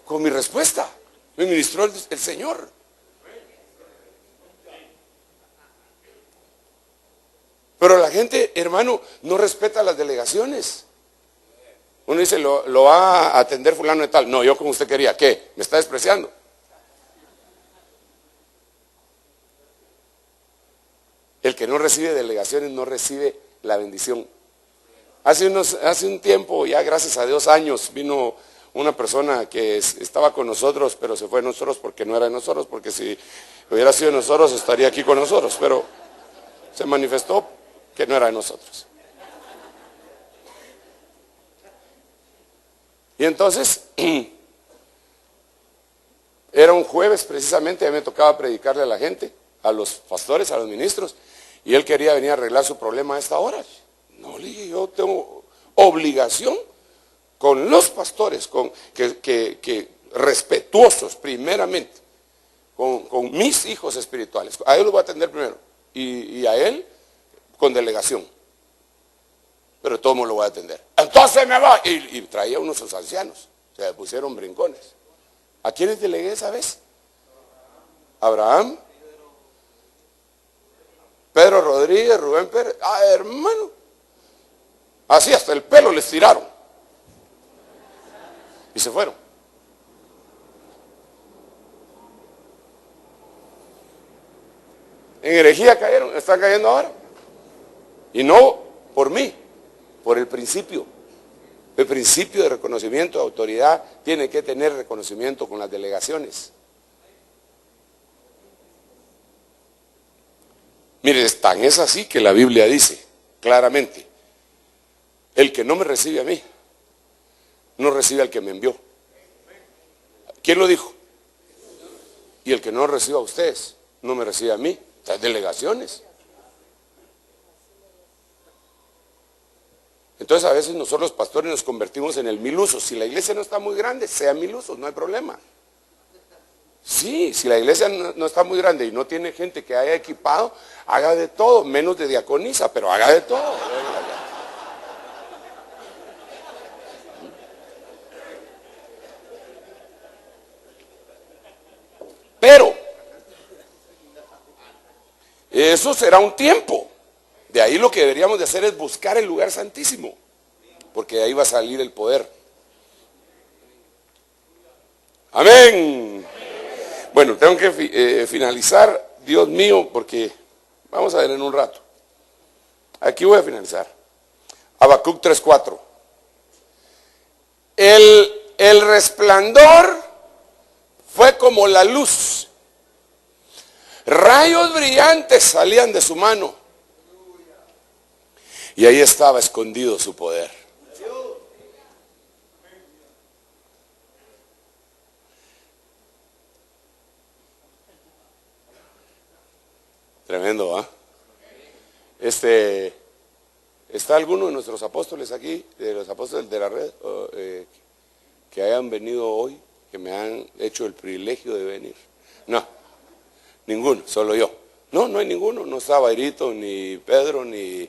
A: con mi respuesta. Me ministró el Señor. Pero la gente, hermano, no respeta las delegaciones. Uno dice, lo va a atender fulano de tal. No, yo como usted quería. ¿Qué? ¿Me está despreciando? El que no recibe delegaciones no recibe la bendición. Hace un tiempo, ya gracias a Dios, años, vino una persona que estaba con nosotros, pero se fue de nosotros porque no era de nosotros, porque si hubiera sido de nosotros estaría aquí con nosotros, pero se manifestó que no era de nosotros. Y entonces, era un jueves precisamente, a mí me tocaba predicarle a la gente, a los pastores, a los ministros, y él quería venir a arreglar su problema a esta hora. No, le dije, yo tengo obligación con los pastores, que respetuosos primeramente, con mis hijos espirituales. A él los voy a atender primero, y a él con delegación. Pero todo mundo lo voy a atender. Entonces me va. Y traía unos sus ancianos. Se pusieron brincones. ¿A quiénes delegué esa vez? Abraham, Pedro Rodríguez, Rubén Pérez. Hermano. Así hasta el pelo les tiraron. Y se fueron. En herejía cayeron, están cayendo ahora. Y no por mí, por el principio. El principio de reconocimiento de autoridad tiene que tener reconocimiento con las delegaciones. Mire, tan es así que la Biblia dice claramente, el que no me recibe a mí, no recibe al que me envió. ¿Quién lo dijo? Y el que no reciba a ustedes, no me recibe a mí. Las delegaciones. Entonces a veces nosotros los pastores nos convertimos en el 1000 usos. Si la iglesia no está muy grande, sea 1000 usos, no hay problema. Sí, si la iglesia no está muy grande y no tiene gente que haya equipado, haga de todo, menos de diaconisa, pero haga de todo. Pero eso será un tiempo. De ahí lo que deberíamos de hacer es buscar el lugar santísimo, porque de ahí va a salir el poder. Amén. Bueno, tengo que finalizar, Dios mío, porque vamos a ver en un rato. Aquí voy a finalizar. Habacuc 3:4. El resplandor fue como la luz, Rayos brillantes salían de su mano. Y ahí estaba escondido su poder. Tremendo, ¿ah? ¿Está alguno de nuestros apóstoles aquí, de los apóstoles de la red, que hayan venido hoy, que me han hecho el privilegio de venir? No, ninguno, solo yo. No, no hay ninguno, no está Bairito, ni Pedro, ni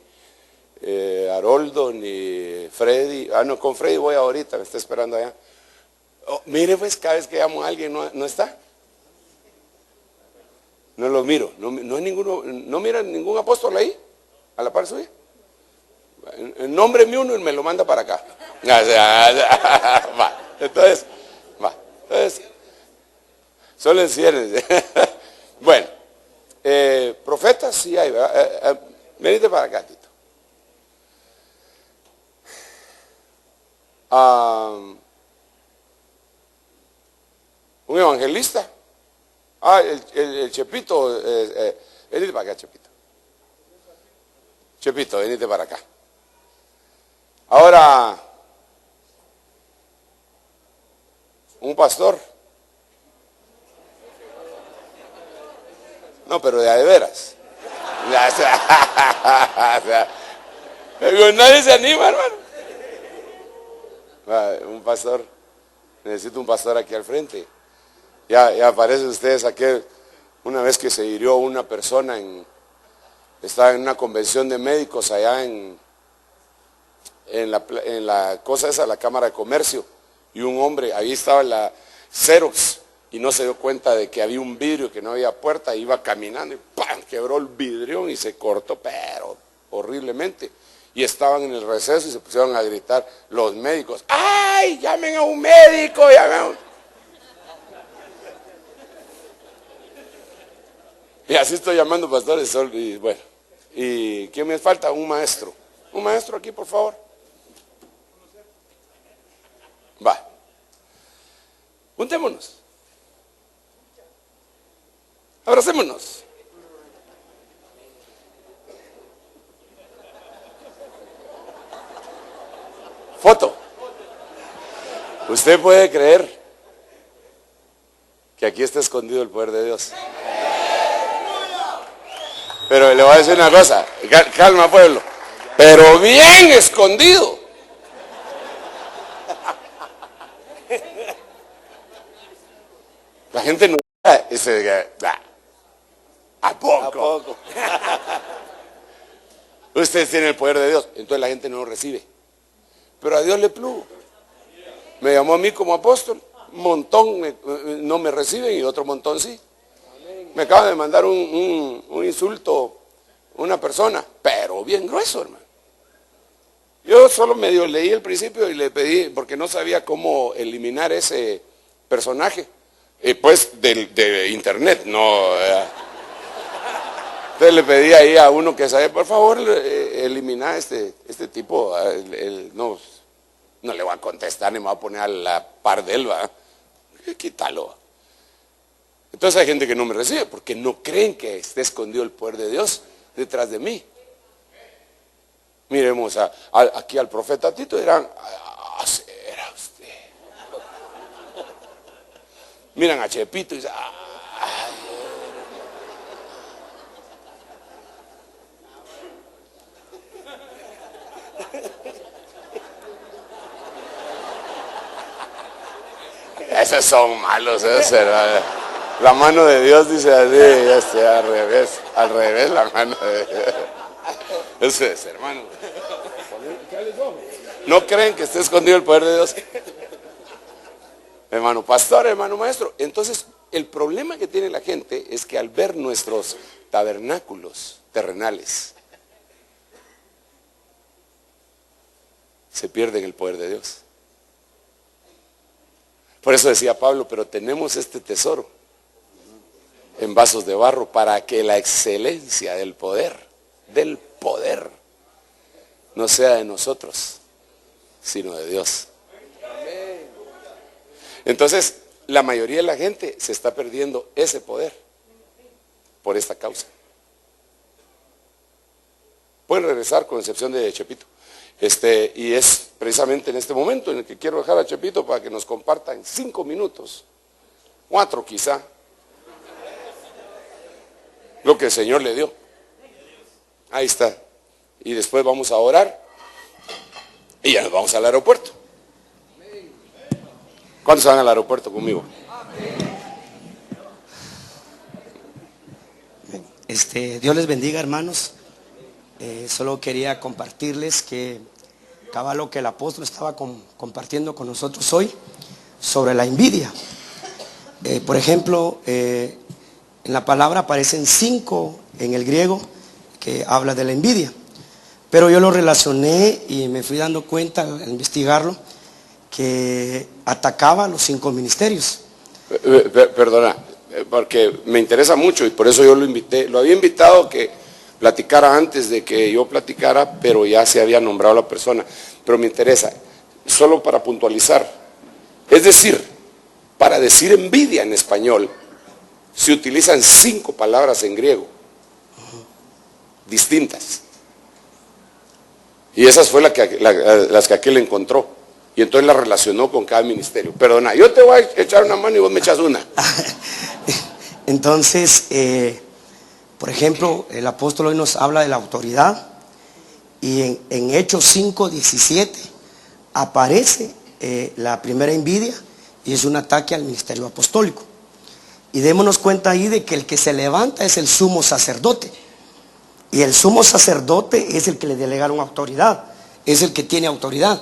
A: Haroldo, ni Freddy. No, con Freddy voy ahorita, me está esperando allá. Oh, mire pues, cada vez que llamo a alguien no está. No lo miro, no hay ninguno, no miran ningún apóstol ahí, a la par suya. Nómbreme uno y me lo manda para acá. Entonces, solo en ciernes. Bueno, profetas sí hay, ¿verdad? Venite para acá, Tito. Un evangelista. El Chepito, venite para acá, Chepito. Chepito, venite para acá. Ahora, un pastor. No, pero de veras. Nadie se anima, hermano. Un pastor. Necesito un pastor aquí al frente. Ya aparecen ustedes aquí. Una vez que se hirió una persona, estaba en una convención de médicos allá en la cosa esa, la Cámara de Comercio, y un hombre, ahí estaba la Xerox, y no se dio cuenta de que había un vidrio, que no había puerta, iba caminando y ¡pam! Quebró el vidrión y se cortó, pero horriblemente. Y estaban en el receso y se pusieron a gritar los médicos: ¡ay, llamen a un médico! ¡Llamen a un... Y así estoy llamando pastores, y bueno. ¿Y quién me falta? Un maestro. Un maestro aquí, por favor. Va. Juntémonos. Abracémonos. Foto. ¿Usted puede creer que aquí está escondido el poder de Dios? Pero le voy a decir una cosa, calma pueblo, pero bien escondido. La gente no ¿a poco? Ustedes tienen el poder de Dios, entonces la gente no lo recibe. Pero a Dios le plugo. Me llamó a mí como apóstol, un montón no me reciben y otro montón sí. Me acaba de mandar un insulto una persona, pero bien grueso, hermano. Yo solo medio leí el principio y le pedí, porque no sabía cómo eliminar ese personaje, pues de internet, no. Entonces le pedí ahí a uno que sabe, por favor, eliminar este tipo. No le voy a contestar ni me voy a poner a la par de él, ¿va? Quítalo. Entonces hay gente que no me recibe porque no creen que esté escondido el poder de Dios detrás de mí. Miremos aquí al profeta Tito, dirán: era usted. Miran a Chepito y dicen: esos son malos, la mano de Dios dice así, al revés la mano de Dios. Eso es, hermano. ¿No creen que esté escondido el poder de Dios? Hermano pastor, hermano maestro. Entonces, el problema que tiene la gente es que al ver nuestros tabernáculos terrenales, se pierden el poder de Dios. Por eso decía Pablo: pero tenemos este tesoro en vasos de barro para que la excelencia del poder, no sea de nosotros, sino de Dios. Entonces, la mayoría de la gente se está perdiendo ese poder por esta causa. Pueden regresar con excepción de Chepito. Y es precisamente en este momento en el que quiero dejar a Chepito para que nos comparta en 5 minutos, 4 quizá, lo que el Señor le dio. Ahí está. Y después vamos a orar y ya nos vamos al aeropuerto. ¿Cuántos van al aeropuerto conmigo?
C: Dios les bendiga, hermanos. Solo quería compartirles que cabal lo que el apóstol estaba compartiendo con nosotros hoy sobre la envidia. Por ejemplo, en la palabra aparecen 5 en el griego que habla de la envidia, pero yo lo relacioné y me fui dando cuenta al investigarlo que atacaba los 5 ministerios.
A: Perdona, porque me interesa mucho y por eso yo lo invité. Lo había invitado a que platicara antes de que yo platicara, pero ya se había nombrado la persona. Pero me interesa, solo para puntualizar. Es decir, para decir envidia en español, se utilizan 5 palabras en griego, distintas. Y esas fue las que aquel encontró. Y entonces la relacionó con cada ministerio. Perdona, yo te voy a echar una mano y vos me echas una.
C: Entonces, por ejemplo, el apóstol hoy nos habla de la autoridad. Y en Hechos 5:17 aparece la primera envidia y es un ataque al ministerio apostólico. Y démonos cuenta ahí de que el que se levanta es el sumo sacerdote. Y el sumo sacerdote es el que le delegaron autoridad, es el que tiene autoridad.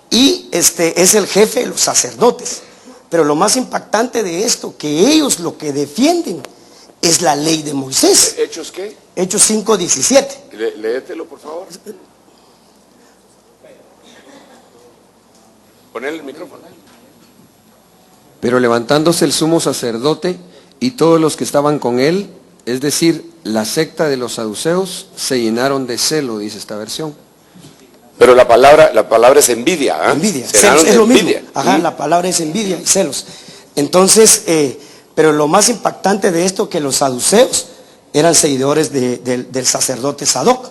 C: Y es el jefe de los sacerdotes. Pero lo más impactante de esto, que ellos lo que defienden es la ley de Moisés.
A: ¿Hechos qué?
C: Hechos 5:17.
A: Léetelo, por favor. Ponle el micrófono.
B: Pero levantándose el sumo sacerdote y todos los que estaban con él, es decir, la secta de los saduceos, se llenaron de celo, dice esta versión.
A: Pero la palabra es envidia. ¿Eh?
C: Envidia,
A: celos
C: es lo
A: envidia.
C: mismo. Ajá, la palabra es envidia y celos. Entonces, pero lo más impactante de esto, que los saduceos eran seguidores del sacerdote Sadoc.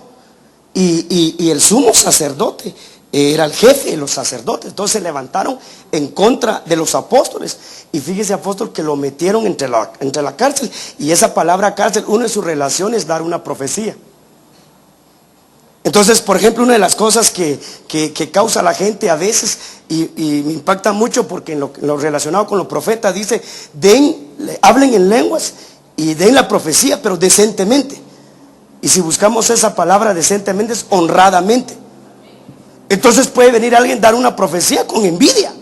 C: Y el sumo sacerdote era el jefe de los sacerdotes. Entonces se levantaron en contra de los apóstoles. Y fíjese, apóstol, que lo metieron entre la cárcel. Y esa palabra cárcel, una de sus relaciones es dar una profecía. Entonces, por ejemplo, una de las cosas que causa la gente a veces, y me impacta mucho porque en lo relacionado con los profetas dice, hablen en lenguas y den la profecía, pero decentemente. Y si buscamos esa palabra decentemente, es honradamente. Entonces puede venir alguien dar una profecía con envidia.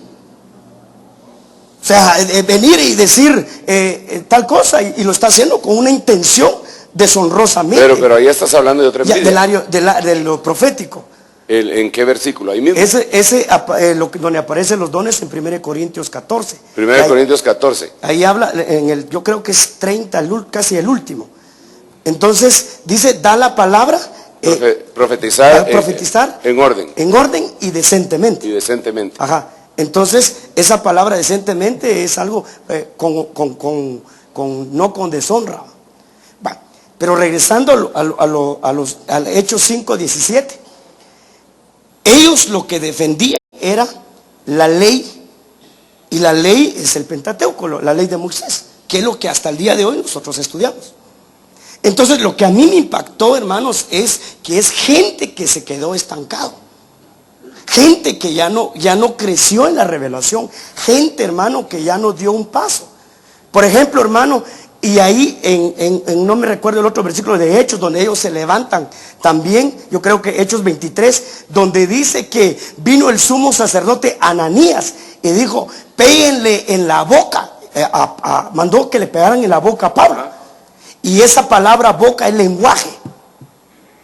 C: O sea, venir y decir tal cosa y lo está haciendo con una intención deshonrosamente.
A: Pero ahí estás hablando de otra envidia.
C: De lo profético.
A: ¿En qué versículo? Ahí mismo.
C: Donde aparecen los dones en 1 Corintios 14.
A: 1 Corintios 14.
C: Ahí habla, yo creo que es 30, casi el último. Entonces dice, da la palabra.
A: Profetizar en orden.
C: En orden y decentemente.
A: Y decentemente.
C: Ajá. Entonces, esa palabra decentemente es algo no con deshonra. Pero regresando al Hechos 5:17, ellos lo que defendían era la ley, y la ley es el Pentateuco, la ley de Moisés, que es lo que hasta el día de hoy nosotros estudiamos. Entonces, lo que a mí me impactó, hermanos, es que es gente que se quedó estancado. Gente que ya no creció en la revelación. Gente, hermano, que ya no dio un paso. Por ejemplo, hermano, y ahí no me recuerdo el otro versículo de Hechos, donde ellos se levantan también, yo creo que Hechos 23, donde dice que vino el sumo sacerdote Ananías y dijo, péguenle en la boca, mandó que le pegaran en la boca a Pablo. Y esa palabra boca es lenguaje,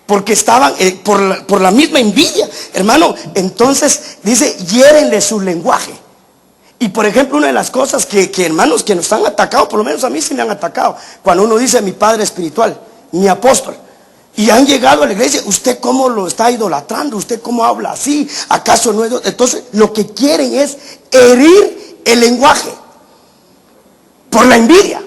C: porque estaban por la misma envidia, hermano. Entonces dice, hiérenle su lenguaje. Y por ejemplo, una de las cosas que hermanos que nos han atacado, por lo menos a mí sí me han atacado, cuando uno dice mi padre espiritual, mi apóstol, y han llegado a la iglesia, usted cómo lo está idolatrando, usted cómo habla así, acaso no es. Entonces lo que quieren es herir el lenguaje por la envidia.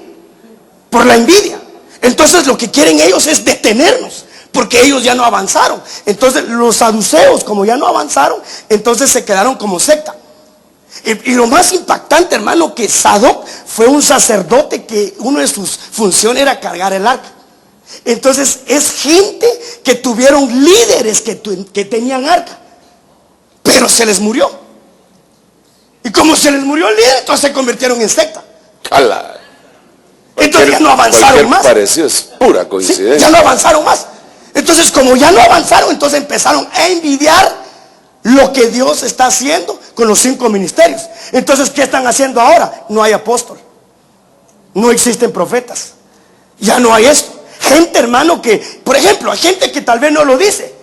C: Entonces lo que quieren ellos es detenernos, porque ellos ya no avanzaron. Entonces los saduceos, como ya no avanzaron, entonces se quedaron como secta. Y lo más impactante, hermano, que Sadoc fue un sacerdote que una de sus funciones era cargar el arca. Entonces es gente que tuvieron líderes que tenían arca, pero se les murió. Y como se les murió el líder, entonces se convirtieron en secta.
A: Cala.
C: Entonces ya no avanzaron más.
A: Parecido es pura coincidencia.
C: Sí, ya no avanzaron más. Entonces como ya no avanzaron, entonces empezaron a envidiar lo que Dios está haciendo con los 5 ministerios. Entonces, ¿qué están haciendo ahora? No hay apóstol, no existen profetas, ya no hay esto. Gente, hermano, que, por ejemplo, hay gente que tal vez no lo dice,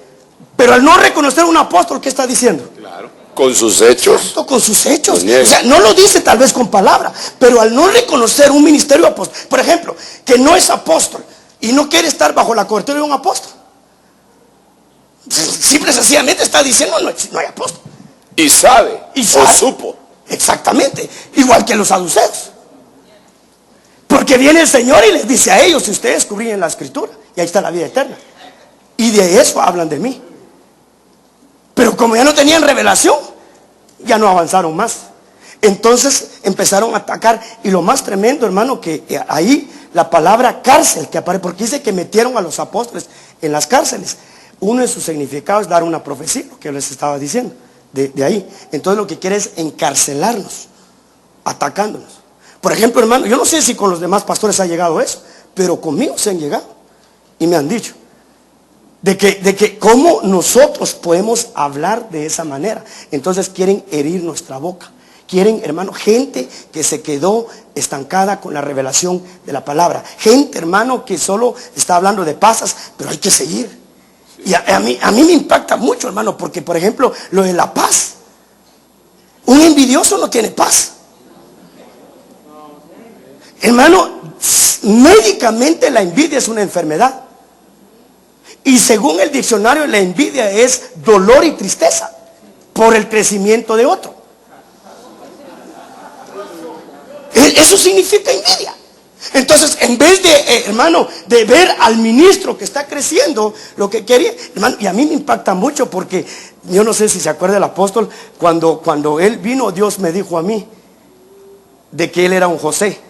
C: pero al no reconocer un apóstol, ¿qué está diciendo?
A: Claro. Con sus hechos.
C: Exacto, con sus hechos. O sea, no lo dice tal vez con palabra, pero al no reconocer un ministerio apóstol, por ejemplo, que no es apóstol y no quiere estar bajo la cobertura de un apóstol, simple y sencillamente está diciendo no hay apóstol.
A: Y sabe, o supo.
C: Exactamente, igual que los saduceos. Porque viene el Señor y les dice a ellos: si ustedes descubrían la escritura, y ahí está la vida eterna, y de eso hablan de mí. Pero como ya no tenían revelación, ya no avanzaron más. Entonces empezaron a atacar. Y lo más tremendo, hermano, que ahí la palabra cárcel que aparece, porque dice que metieron a los apóstoles en las cárceles. Uno de sus significados es dar una profecía, lo que yo les estaba diciendo, de ahí. Entonces lo que quiere es encarcelarnos, atacándonos. Por ejemplo, hermano, yo no sé si con los demás pastores ha llegado eso, pero conmigo se han llegado y me han dicho de que cómo nosotros podemos hablar de esa manera. Entonces quieren herir nuestra boca. Quieren, hermano, gente que se quedó estancada con la revelación de la palabra. Gente, hermano, que solo está hablando de pasas, pero hay que seguir. Y a mí me impacta mucho, hermano, porque, por ejemplo, lo de la paz. Un envidioso no tiene paz. Hermano, médicamente la envidia es una enfermedad. Y según el diccionario, la envidia es dolor y tristeza por el crecimiento de otro. Eso significa envidia. Entonces, en vez de, hermano, de ver al ministro que está creciendo, lo que quería, hermano, y a mí me impacta mucho porque yo no sé si se acuerda el apóstol, cuando él vino, Dios me dijo a mí de que él era un José.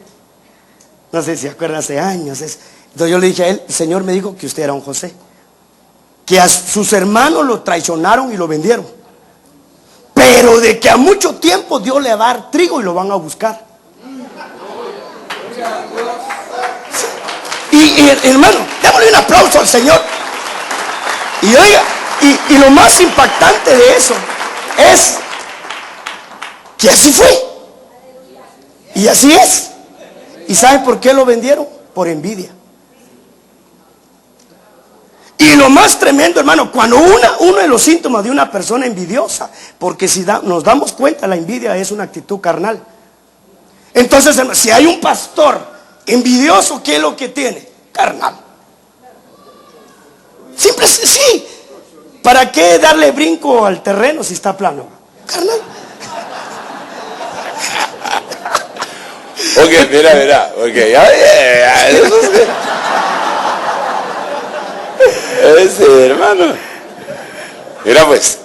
C: No sé si se acuerda, hace años. Entonces yo le dije a él: el Señor me dijo que usted era un José, que a sus hermanos lo traicionaron y lo vendieron, pero de que a mucho tiempo Dios le va a dar trigo y lo van a buscar. Y hermano, démosle un aplauso al Señor. Y oiga, y lo más impactante de eso es que así fue. Y así es. ¿Y sabe por qué lo vendieron? Por envidia. Y lo más tremendo, hermano, cuando uno de los síntomas de una persona envidiosa, porque si nos damos cuenta, la envidia es una actitud carnal. Entonces, si hay un pastor envidioso, ¿qué es lo que tiene? Carnal. Siempre sí. ¿Para qué darle brinco al terreno si está plano? Carnal.
A: Ok, mira. Ok, ya, eso sí. Hermano. Mira pues,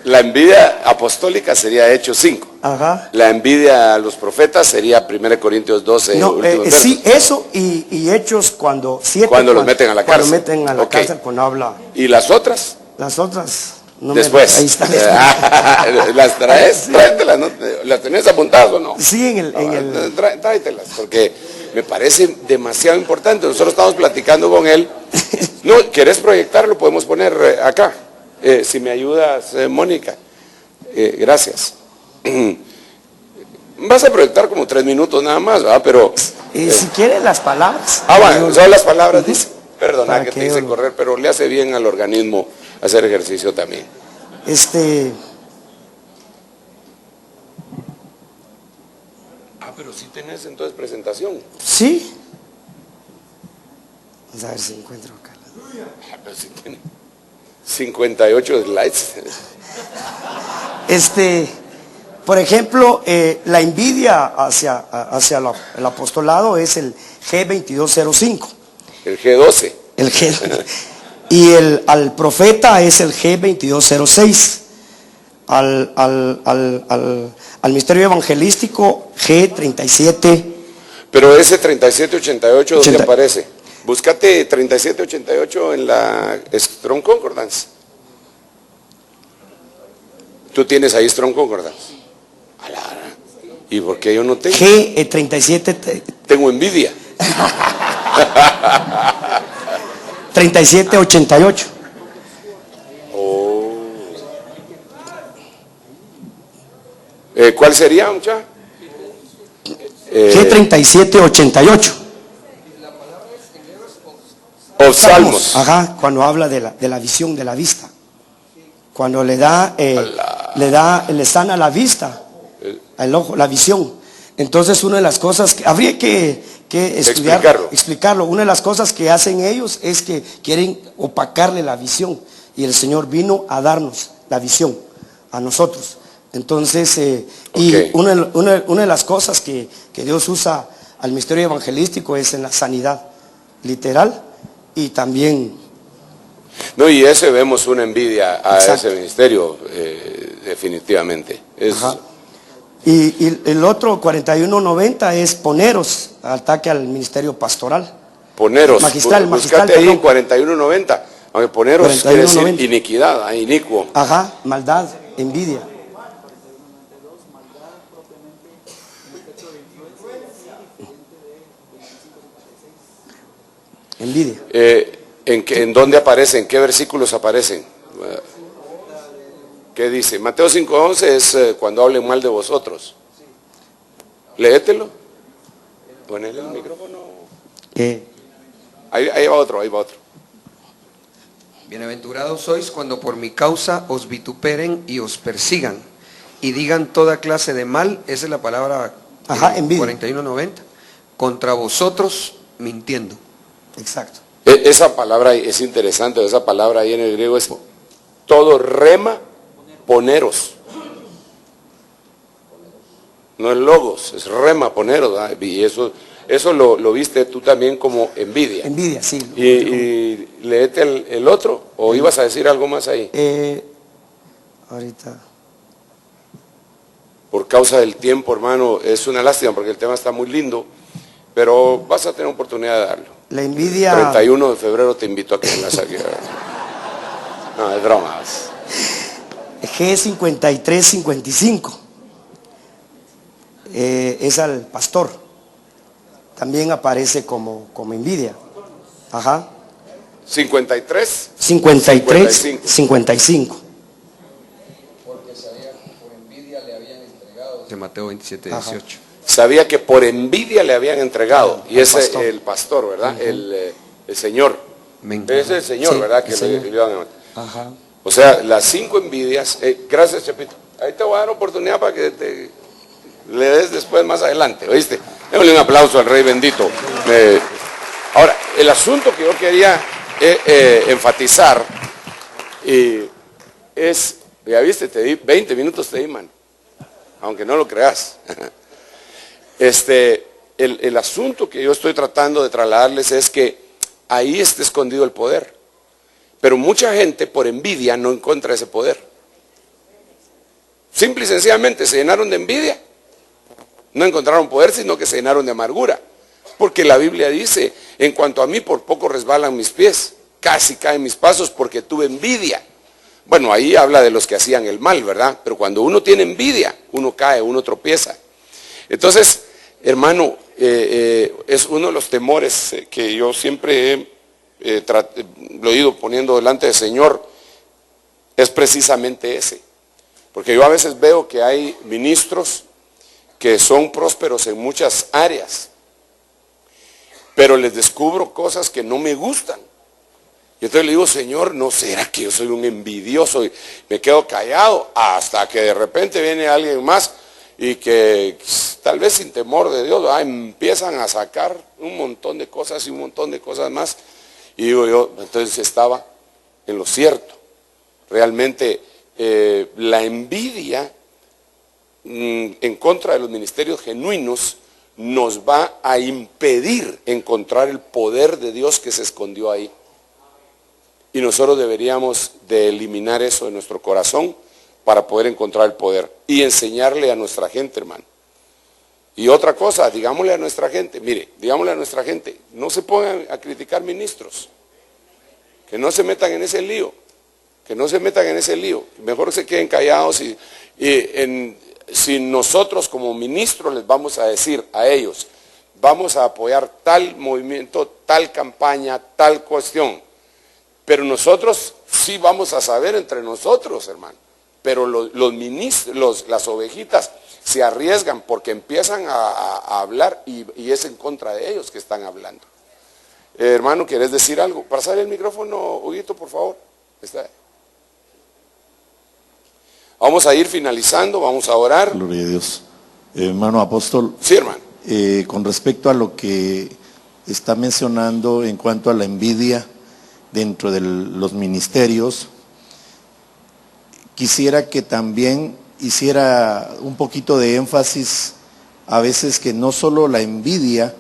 A: la envidia apostólica sería Hechos 5.
C: Ajá.
A: La envidia a los profetas sería 1 Corintios 12.
C: No, sí, eso y Hechos cuando
A: los meten a la cárcel.
C: Cuando meten a la cárcel, cuando habla.
A: ¿Y las otras?
C: Las otras no.
A: Después.
C: Ahí están.
A: ¿Las traes? Tráetelas, ¿no? ¿Las tenés apuntadas o no?
C: Sí,
A: Tráetelas, porque me parece demasiado importante. Nosotros estamos platicando con él. No, ¿querés proyectarlo? Podemos poner acá. Si me ayudas, Mónica. Gracias. Vas a proyectar como 3 minutos nada más, ¿verdad? Pero
C: si quieren las palabras.
A: Bueno, son las palabras, dice. Perdona que te hice
C: yo
A: correr, pero le hace bien al organismo hacer ejercicio también. Pero sí tenés entonces presentación.
C: Sí. Vamos a ver si encuentro acá.
A: Pero sí tiene 58 slides.
C: Por ejemplo, la envidia hacia el apostolado es el G2205.
A: El G12.
C: El G. Y al profeta es el G2206. Al ministerio evangelístico G37.
A: Pero ese 3788, ¿dónde
C: 80.
A: aparece? Búscate 3788 en la Strong Concordance. Tú tienes ahí Strong Concordance. ¿Y por qué yo no tengo?
C: G37.
A: Tengo envidia.
C: 3788.
A: ¿Cuál sería, muchacha?
C: G3788.
A: Salmos.
C: Ajá, cuando habla de la visión, de la vista. Cuando le sana la vista, al ojo, la visión. Entonces una de las cosas que habría que estudiar, explicarlo. Una de las cosas que hacen ellos es que quieren opacarle la visión. Y el Señor vino a darnos la visión a nosotros. Entonces, y una de las cosas que Dios usa al ministerio evangelístico es en la sanidad literal y también.
A: No, y ese vemos una envidia a
C: Exacto.
A: ese ministerio, definitivamente.
C: Y el otro 4190 es poneros, ataque al ministerio pastoral.
A: Poneros,
C: magistral,
A: buscate ahí en 4190, aunque poneros
C: 4190.
A: quiere decir iniquidad, inicuo.
C: Ajá, maldad, envidia. Envidia.
A: ¿En dónde aparecen? ¿En qué versículos aparecen? ¿Qué dice? Mateo 5:11 es cuando hablen mal de vosotros. Léetelo. Ponele el micrófono. Ahí va otro.
B: Bienaventurados sois cuando por mi causa os vituperen y os persigan y digan toda clase de mal. Esa es la palabra.
C: Envidia.
B: 4190. Contra vosotros mintiendo.
C: Exacto.
A: Esa palabra es interesante. Esa palabra ahí en el griego es todo rema, poneros. No es logos, es rema, poneros. ¿Verdad? Y eso lo viste tú también como envidia.
C: Envidia, sí.
A: Y léete el otro, o ibas a decir algo más ahí.
C: Ahorita.
A: Por causa del tiempo, hermano, es una lástima porque el tema está muy lindo, pero vas a tener oportunidad de darlo.
C: La envidia.
A: 31 de febrero te invito a que vengas aquí. No, es bromas.
C: G5355. Es al pastor. También aparece como envidia. Ajá.
A: 53.
C: 55.
B: Porque sabía que por envidia le habían entregado. De Mateo 27:18.
A: Sabía que por envidia le habían entregado. Y ese
C: pastor.
A: el pastor, ¿verdad? El Señor. Ese es el Señor,
C: Sí,
A: ¿verdad? Que
C: el
A: le iban a matar.
C: Ajá.
A: O sea, las 5 envidias. Gracias, Chepito. Ahí te voy a dar oportunidad para que le des después más adelante, ¿oíste? Démosle un aplauso al Rey bendito. Ahora, el asunto que yo quería enfatizar es, ya viste, te di 20 minutos, te di, man, aunque no lo creas. El asunto que yo estoy tratando de trasladarles es que ahí está escondido el poder. Pero mucha gente por envidia no encuentra ese poder. Simple y sencillamente se llenaron de envidia. No encontraron poder, sino que se llenaron de amargura. Porque la Biblia dice, en cuanto a mí por poco resbalan mis pies, casi caen mis pasos porque tuve envidia. Bueno, ahí habla de los que hacían el mal, ¿verdad? Pero cuando uno tiene envidia, uno cae, uno tropieza. Entonces, hermano, es uno de los temores que yo siempre lo he ido poniendo delante del Señor, es precisamente ese. Porque yo a veces veo que hay ministros que son prósperos en muchas áreas, pero les descubro cosas que no me gustan. Y entonces le digo, Señor, ¿no será que yo soy un envidioso? Y me quedo callado hasta que de repente viene alguien más y que tal vez sin temor de Dios, empiezan a sacar un montón de cosas y un montón de cosas más. Y digo yo, entonces estaba en lo cierto. Realmente la envidia en contra de los ministerios genuinos nos va a impedir encontrar el poder de Dios que se escondió ahí. Y nosotros deberíamos de eliminar eso de nuestro corazón para poder encontrar el poder y enseñarle a nuestra gente, hermano. Y otra cosa, digámosle a nuestra gente, mire, digámosle a nuestra gente, no se pongan a criticar ministros, que no se metan en ese lío, que no se metan en ese lío, mejor se queden callados si nosotros como ministros les vamos a decir a ellos, vamos a apoyar tal movimiento, tal campaña, tal cuestión, pero nosotros sí vamos a saber entre nosotros, hermano, pero los ministros, las ovejitas se arriesgan porque empiezan a hablar y es en contra de ellos que están hablando. Hermano, ¿quieres decir algo? Pasar el micrófono, Huguito, por favor. Vamos a ir finalizando, vamos a orar.
D: Gloria a Dios. Hermano apóstol.
A: Sí, hermano.
D: Con respecto a lo que está mencionando en cuanto a la envidia dentro de los ministerios, quisiera que también hiciera un poquito de énfasis a veces que no solo la envidia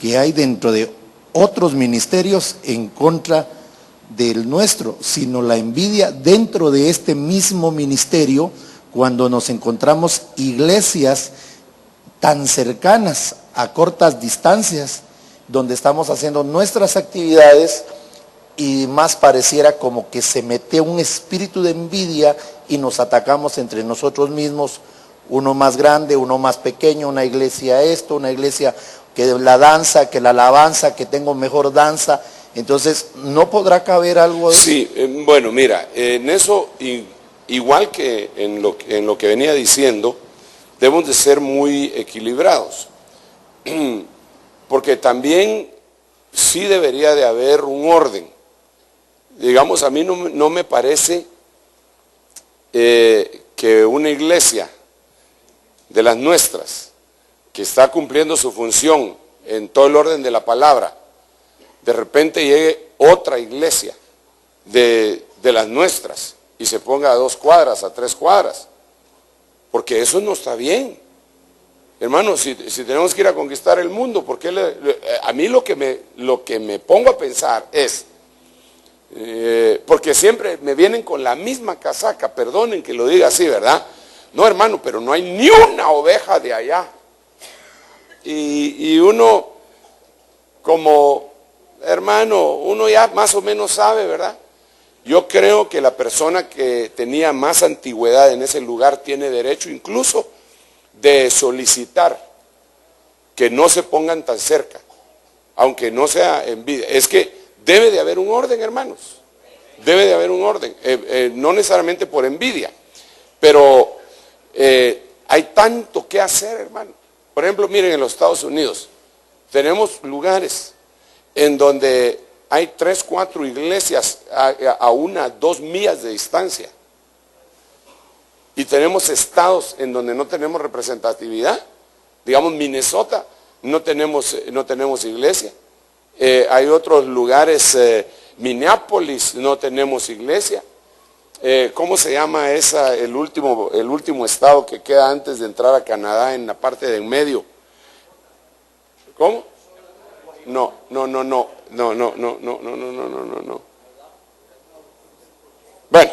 D: que hay dentro de otros ministerios en contra del nuestro, sino la envidia dentro de este mismo ministerio cuando nos encontramos iglesias tan cercanas a cortas distancias donde estamos haciendo nuestras actividades y más pareciera como que se mete un espíritu de envidia y nos atacamos entre nosotros mismos, uno más grande, uno más pequeño, una iglesia esto, una iglesia que la danza, que la alabanza, que tengo mejor danza. Entonces, ¿no podrá caber algo de eso?
A: Sí, bueno, mira, en eso, igual que en lo que venía diciendo, debemos de ser muy equilibrados, porque también sí debería de haber un orden. Digamos, a mí no me parece que una iglesia de las nuestras, que está cumpliendo su función en todo el orden de la palabra, de repente llegue otra iglesia de las nuestras y se ponga a 2 cuadras, a 3 cuadras, porque eso no está bien. Hermanos, si tenemos que ir a conquistar el mundo, porque a mí lo que me pongo a pensar es, porque siempre me vienen con la misma casaca, perdonen que lo diga así, ¿verdad? No, hermano, pero no hay ni una oveja de allá. Y uno, como hermano, uno ya más o menos sabe, ¿verdad? Yo creo que la persona que tenía más antigüedad en ese lugar tiene derecho incluso de solicitar que no se pongan tan cerca, aunque no sea envidia. Es que debe de haber un orden, hermanos. Debe de haber un orden, no necesariamente por envidia, pero hay tanto que hacer, hermano. Por ejemplo, miren, en los Estados Unidos tenemos lugares en donde hay 3, 4 iglesias a 1, 2 millas de distancia. Y tenemos estados en donde no tenemos representatividad. Digamos, Minnesota, no tenemos iglesia. Hay otros lugares, Minneapolis, no tenemos iglesia. ¿Cómo se llama el último estado que queda antes de entrar a Canadá en la parte de en medio? ¿Cómo? No. Bueno,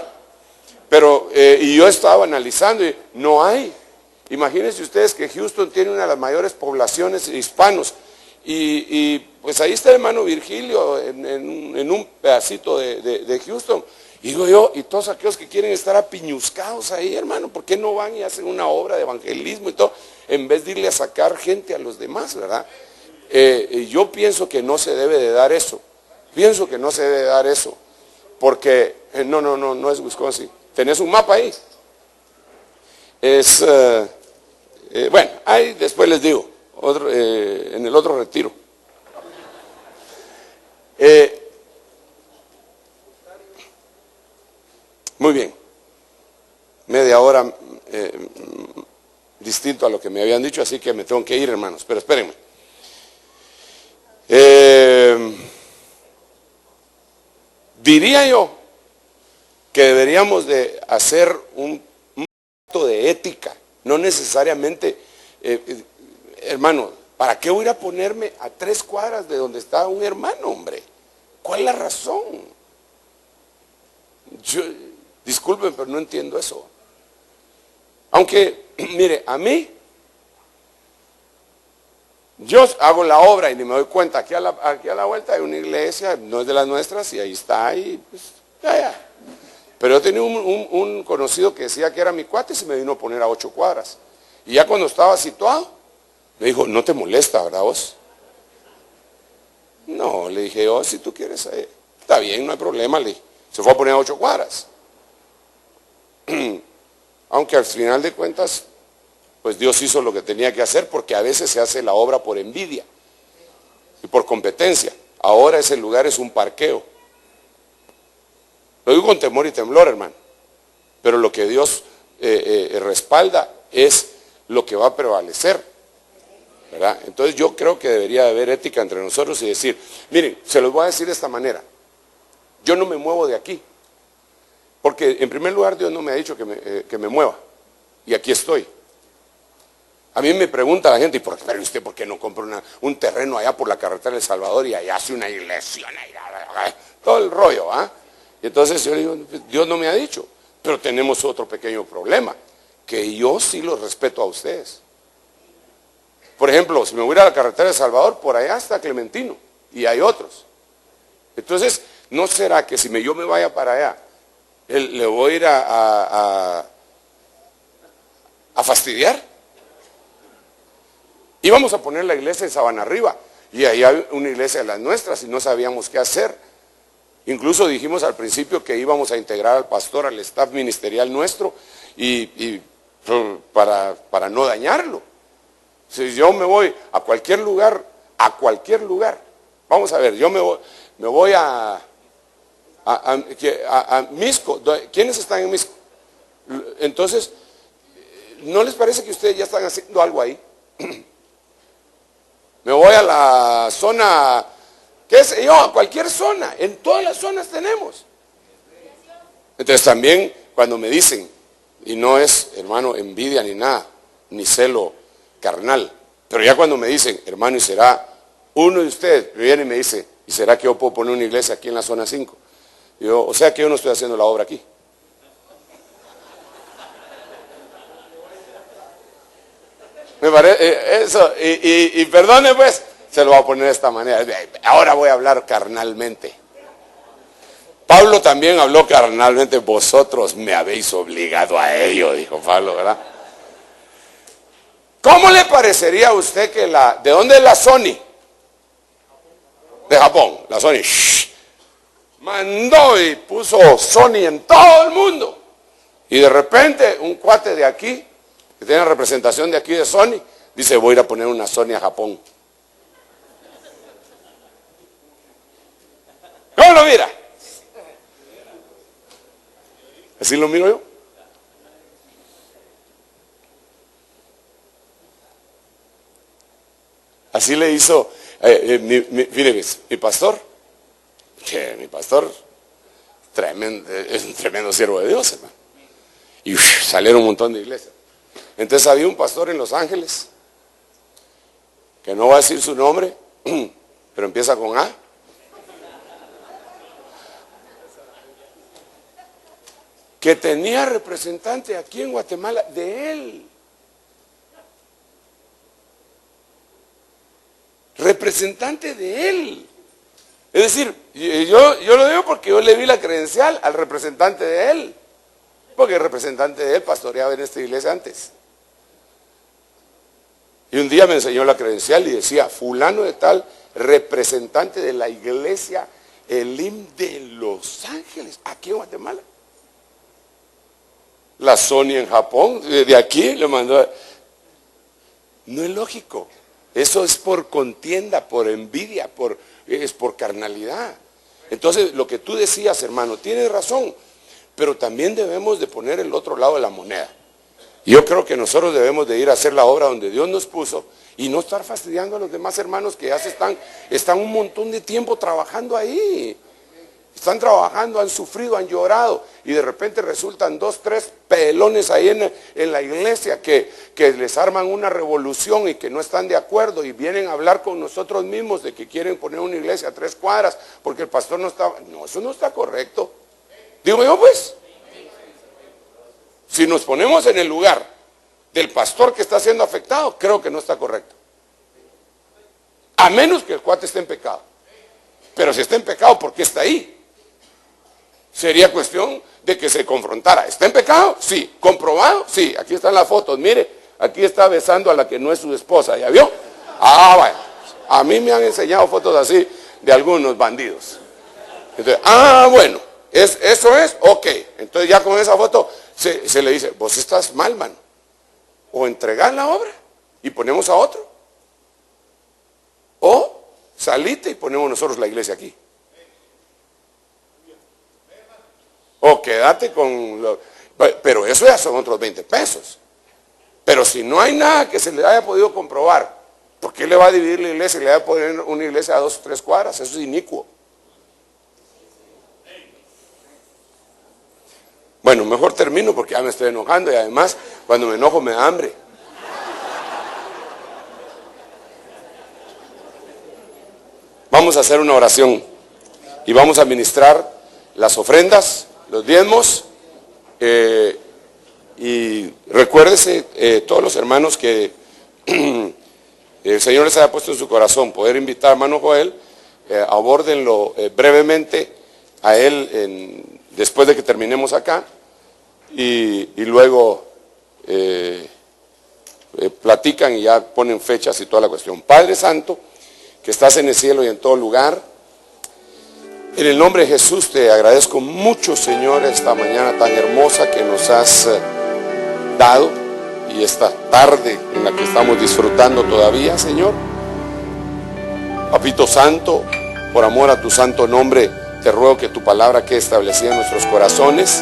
A: pero y yo estaba analizando y no hay. Imagínense ustedes que Houston tiene una de las mayores poblaciones hispanos y pues ahí está el hermano Virgilio en un pedacito de Houston. Y digo yo, y todos aquellos que quieren estar apiñuscados ahí, hermano, ¿por qué no van y hacen una obra de evangelismo y todo, en vez de irle a sacar gente a los demás, verdad? Yo pienso que no se debe de dar eso. Pienso que no se debe de dar eso. Porque, no es Wisconsin. ¿Tenés un mapa ahí? Es, bueno, ahí después les digo, en el otro retiro. Muy bien. Media hora distinto a lo que me habían dicho, así que me tengo que ir, hermanos. Pero espérenme. Diría yo que deberíamos de hacer un acto de ética, no necesariamente, hermano, ¿Para qué voy a ir a ponerme a 3 cuadras de donde está un hermano, hombre? ¿Cuál es la razón? Disculpen, pero no entiendo eso. Aunque, mire, a mí, yo hago la obra y ni me doy cuenta. Aquí a la vuelta hay una iglesia, no es de las nuestras, y ahí está, y pues, ya. Pero yo tenía un conocido que decía que era mi cuate y se me vino a poner a 8 cuadras. Y ya cuando estaba situado, me dijo, no te molesta, ¿verdad vos? No, le dije, oh, si tú quieres, está bien, no hay problema, le dije. Se fue a poner a 8 cuadras. Aunque al final de cuentas, pues Dios hizo lo que tenía que hacer, porque a veces se hace la obra por envidia y por competencia. Ahora ese lugar es un parqueo. Lo digo con temor y temblor, hermano. Pero lo que Dios respalda es lo que va a prevalecer, ¿verdad? Entonces yo creo que debería haber ética entre nosotros y decir, miren, se los voy a decir de esta manera. Yo no me muevo de aquí. Porque en primer lugar Dios no me ha dicho que me mueva. Y aquí estoy. A mí me pregunta la gente, pero usted por qué no compra un terreno allá por la carretera de El Salvador y allá hace una iglesia? Todo el rollo, ¿ah? Y entonces yo le digo, Dios no me ha dicho. Pero tenemos otro pequeño problema, que yo sí los respeto a ustedes. Por ejemplo, si me voy a la carretera de El Salvador, por allá está Clementino y hay otros. Entonces, ¿no será que si yo me vaya para allá, le voy a ir a fastidiar? Íbamos a poner la iglesia en Sabana Arriba y ahí hay una iglesia de las nuestras y no sabíamos qué hacer. Incluso dijimos al principio que íbamos a integrar al pastor, al staff ministerial nuestro y para no dañarlo. Si yo me voy a cualquier lugar, vamos a ver, yo me voy a Misco. ¿Quiénes están en Misco? Entonces, ¿no les parece que ustedes ya están haciendo algo ahí? Me voy a la zona, qué sé yo, a cualquier zona, en todas las zonas tenemos. Entonces también cuando me dicen, y no es, hermano, envidia ni nada, ni celo carnal, pero ya cuando me dicen, hermano, y será uno de ustedes, viene y me dice, ¿y será que yo puedo poner una iglesia aquí en la zona 5? Yo, o sea que yo no estoy haciendo la obra aquí. Me parece eso, y perdone pues, se lo voy a poner de esta manera. Ahora voy a hablar carnalmente. Pablo también habló carnalmente, vosotros me habéis obligado a ello, dijo Pablo, ¿verdad? ¿Cómo le parecería a usted que ¿de dónde es la Sony? De Japón, la Sony. Mandó y puso Sony en todo el mundo. Y de repente un cuate de aquí, que tiene representación de aquí de Sony, dice, voy a ir a poner una Sony a Japón. ¿Cómo lo mira? ¿Así lo miro yo? Así le hizo, mi pastor, es un tremendo siervo de Dios, hermano. Y salieron un montón de iglesias. Entonces había un pastor en Los Ángeles, que no va a decir su nombre, pero empieza con A. Que tenía representante aquí en Guatemala de él. Representante de él. Es decir, yo lo digo porque yo le vi la credencial al representante de él. Porque el representante de él pastoreaba en esta iglesia antes. Y un día me enseñó la credencial y decía, fulano de tal, representante de la iglesia Elim de Los Ángeles, aquí en Guatemala. La Sony en Japón, de aquí le mandó. No es lógico. Eso es por contienda, por envidia, es por carnalidad. Entonces, lo que tú decías, hermano, tienes razón, pero también debemos de poner el otro lado de la moneda. Yo creo que nosotros debemos de ir a hacer la obra donde Dios nos puso y no estar fastidiando a los demás hermanos que ya están un montón de tiempo trabajando ahí. Están trabajando, han sufrido, han llorado y de repente resultan 2, 3 pelones ahí en la iglesia que les arman una revolución y que no están de acuerdo y vienen a hablar con nosotros mismos de que quieren poner una iglesia a 3 cuadras porque el pastor no está. No, eso no está correcto. Digo yo, pues, si nos ponemos en el lugar del pastor que está siendo afectado, creo que no está correcto. A menos que el cuate esté en pecado. Pero si está en pecado, ¿por qué está ahí? Sería cuestión de que se confrontara. ¿Está en pecado? Sí. ¿Comprobado? Sí. Aquí están las fotos. Mire, aquí está besando a la que no es su esposa. ¿Ya vio? Ah, bueno. A mí me han enseñado fotos así de algunos bandidos. Entonces, bueno. ¿Eso es? Ok. Entonces ya con esa foto se le dice, vos estás mal, mano. O entregás la obra y ponemos a otro. O salite y ponemos nosotros la iglesia aquí. O quédate con pero eso ya son otros 20 pesos. Pero si no hay nada que se le haya podido comprobar, ¿por qué le va a dividir la iglesia y le va a poner una iglesia a 2 o 3 cuadras? Eso es inicuo. Bueno, mejor termino porque ya me estoy enojando y además cuando me enojo me da hambre. Vamos a hacer una oración y vamos a ministrar las ofrendas, los diezmos, y recuérdese todos los hermanos que el Señor les haya puesto en su corazón poder invitar a hermano Joel, abórdenlo brevemente a él después de que terminemos acá y luego platican y ya ponen fechas y toda la cuestión. Padre Santo, que estás en el cielo y en todo lugar, en el nombre de Jesús te agradezco mucho, Señor, esta mañana tan hermosa que nos has dado y esta tarde en la que estamos disfrutando todavía, Señor. Papito Santo, por amor a tu santo nombre, te ruego que tu palabra quede establecida en nuestros corazones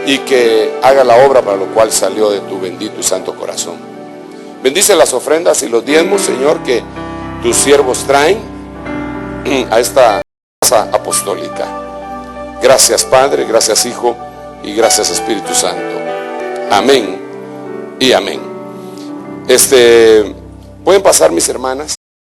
A: y que haga la obra para lo cual salió de tu bendito y santo corazón. Bendice las ofrendas y los diezmos, Señor, que tus siervos traen a esta casa apostólica. Gracias, Padre, gracias, Hijo, y gracias, Espíritu Santo. Amén y amén. Pueden pasar mis hermanas.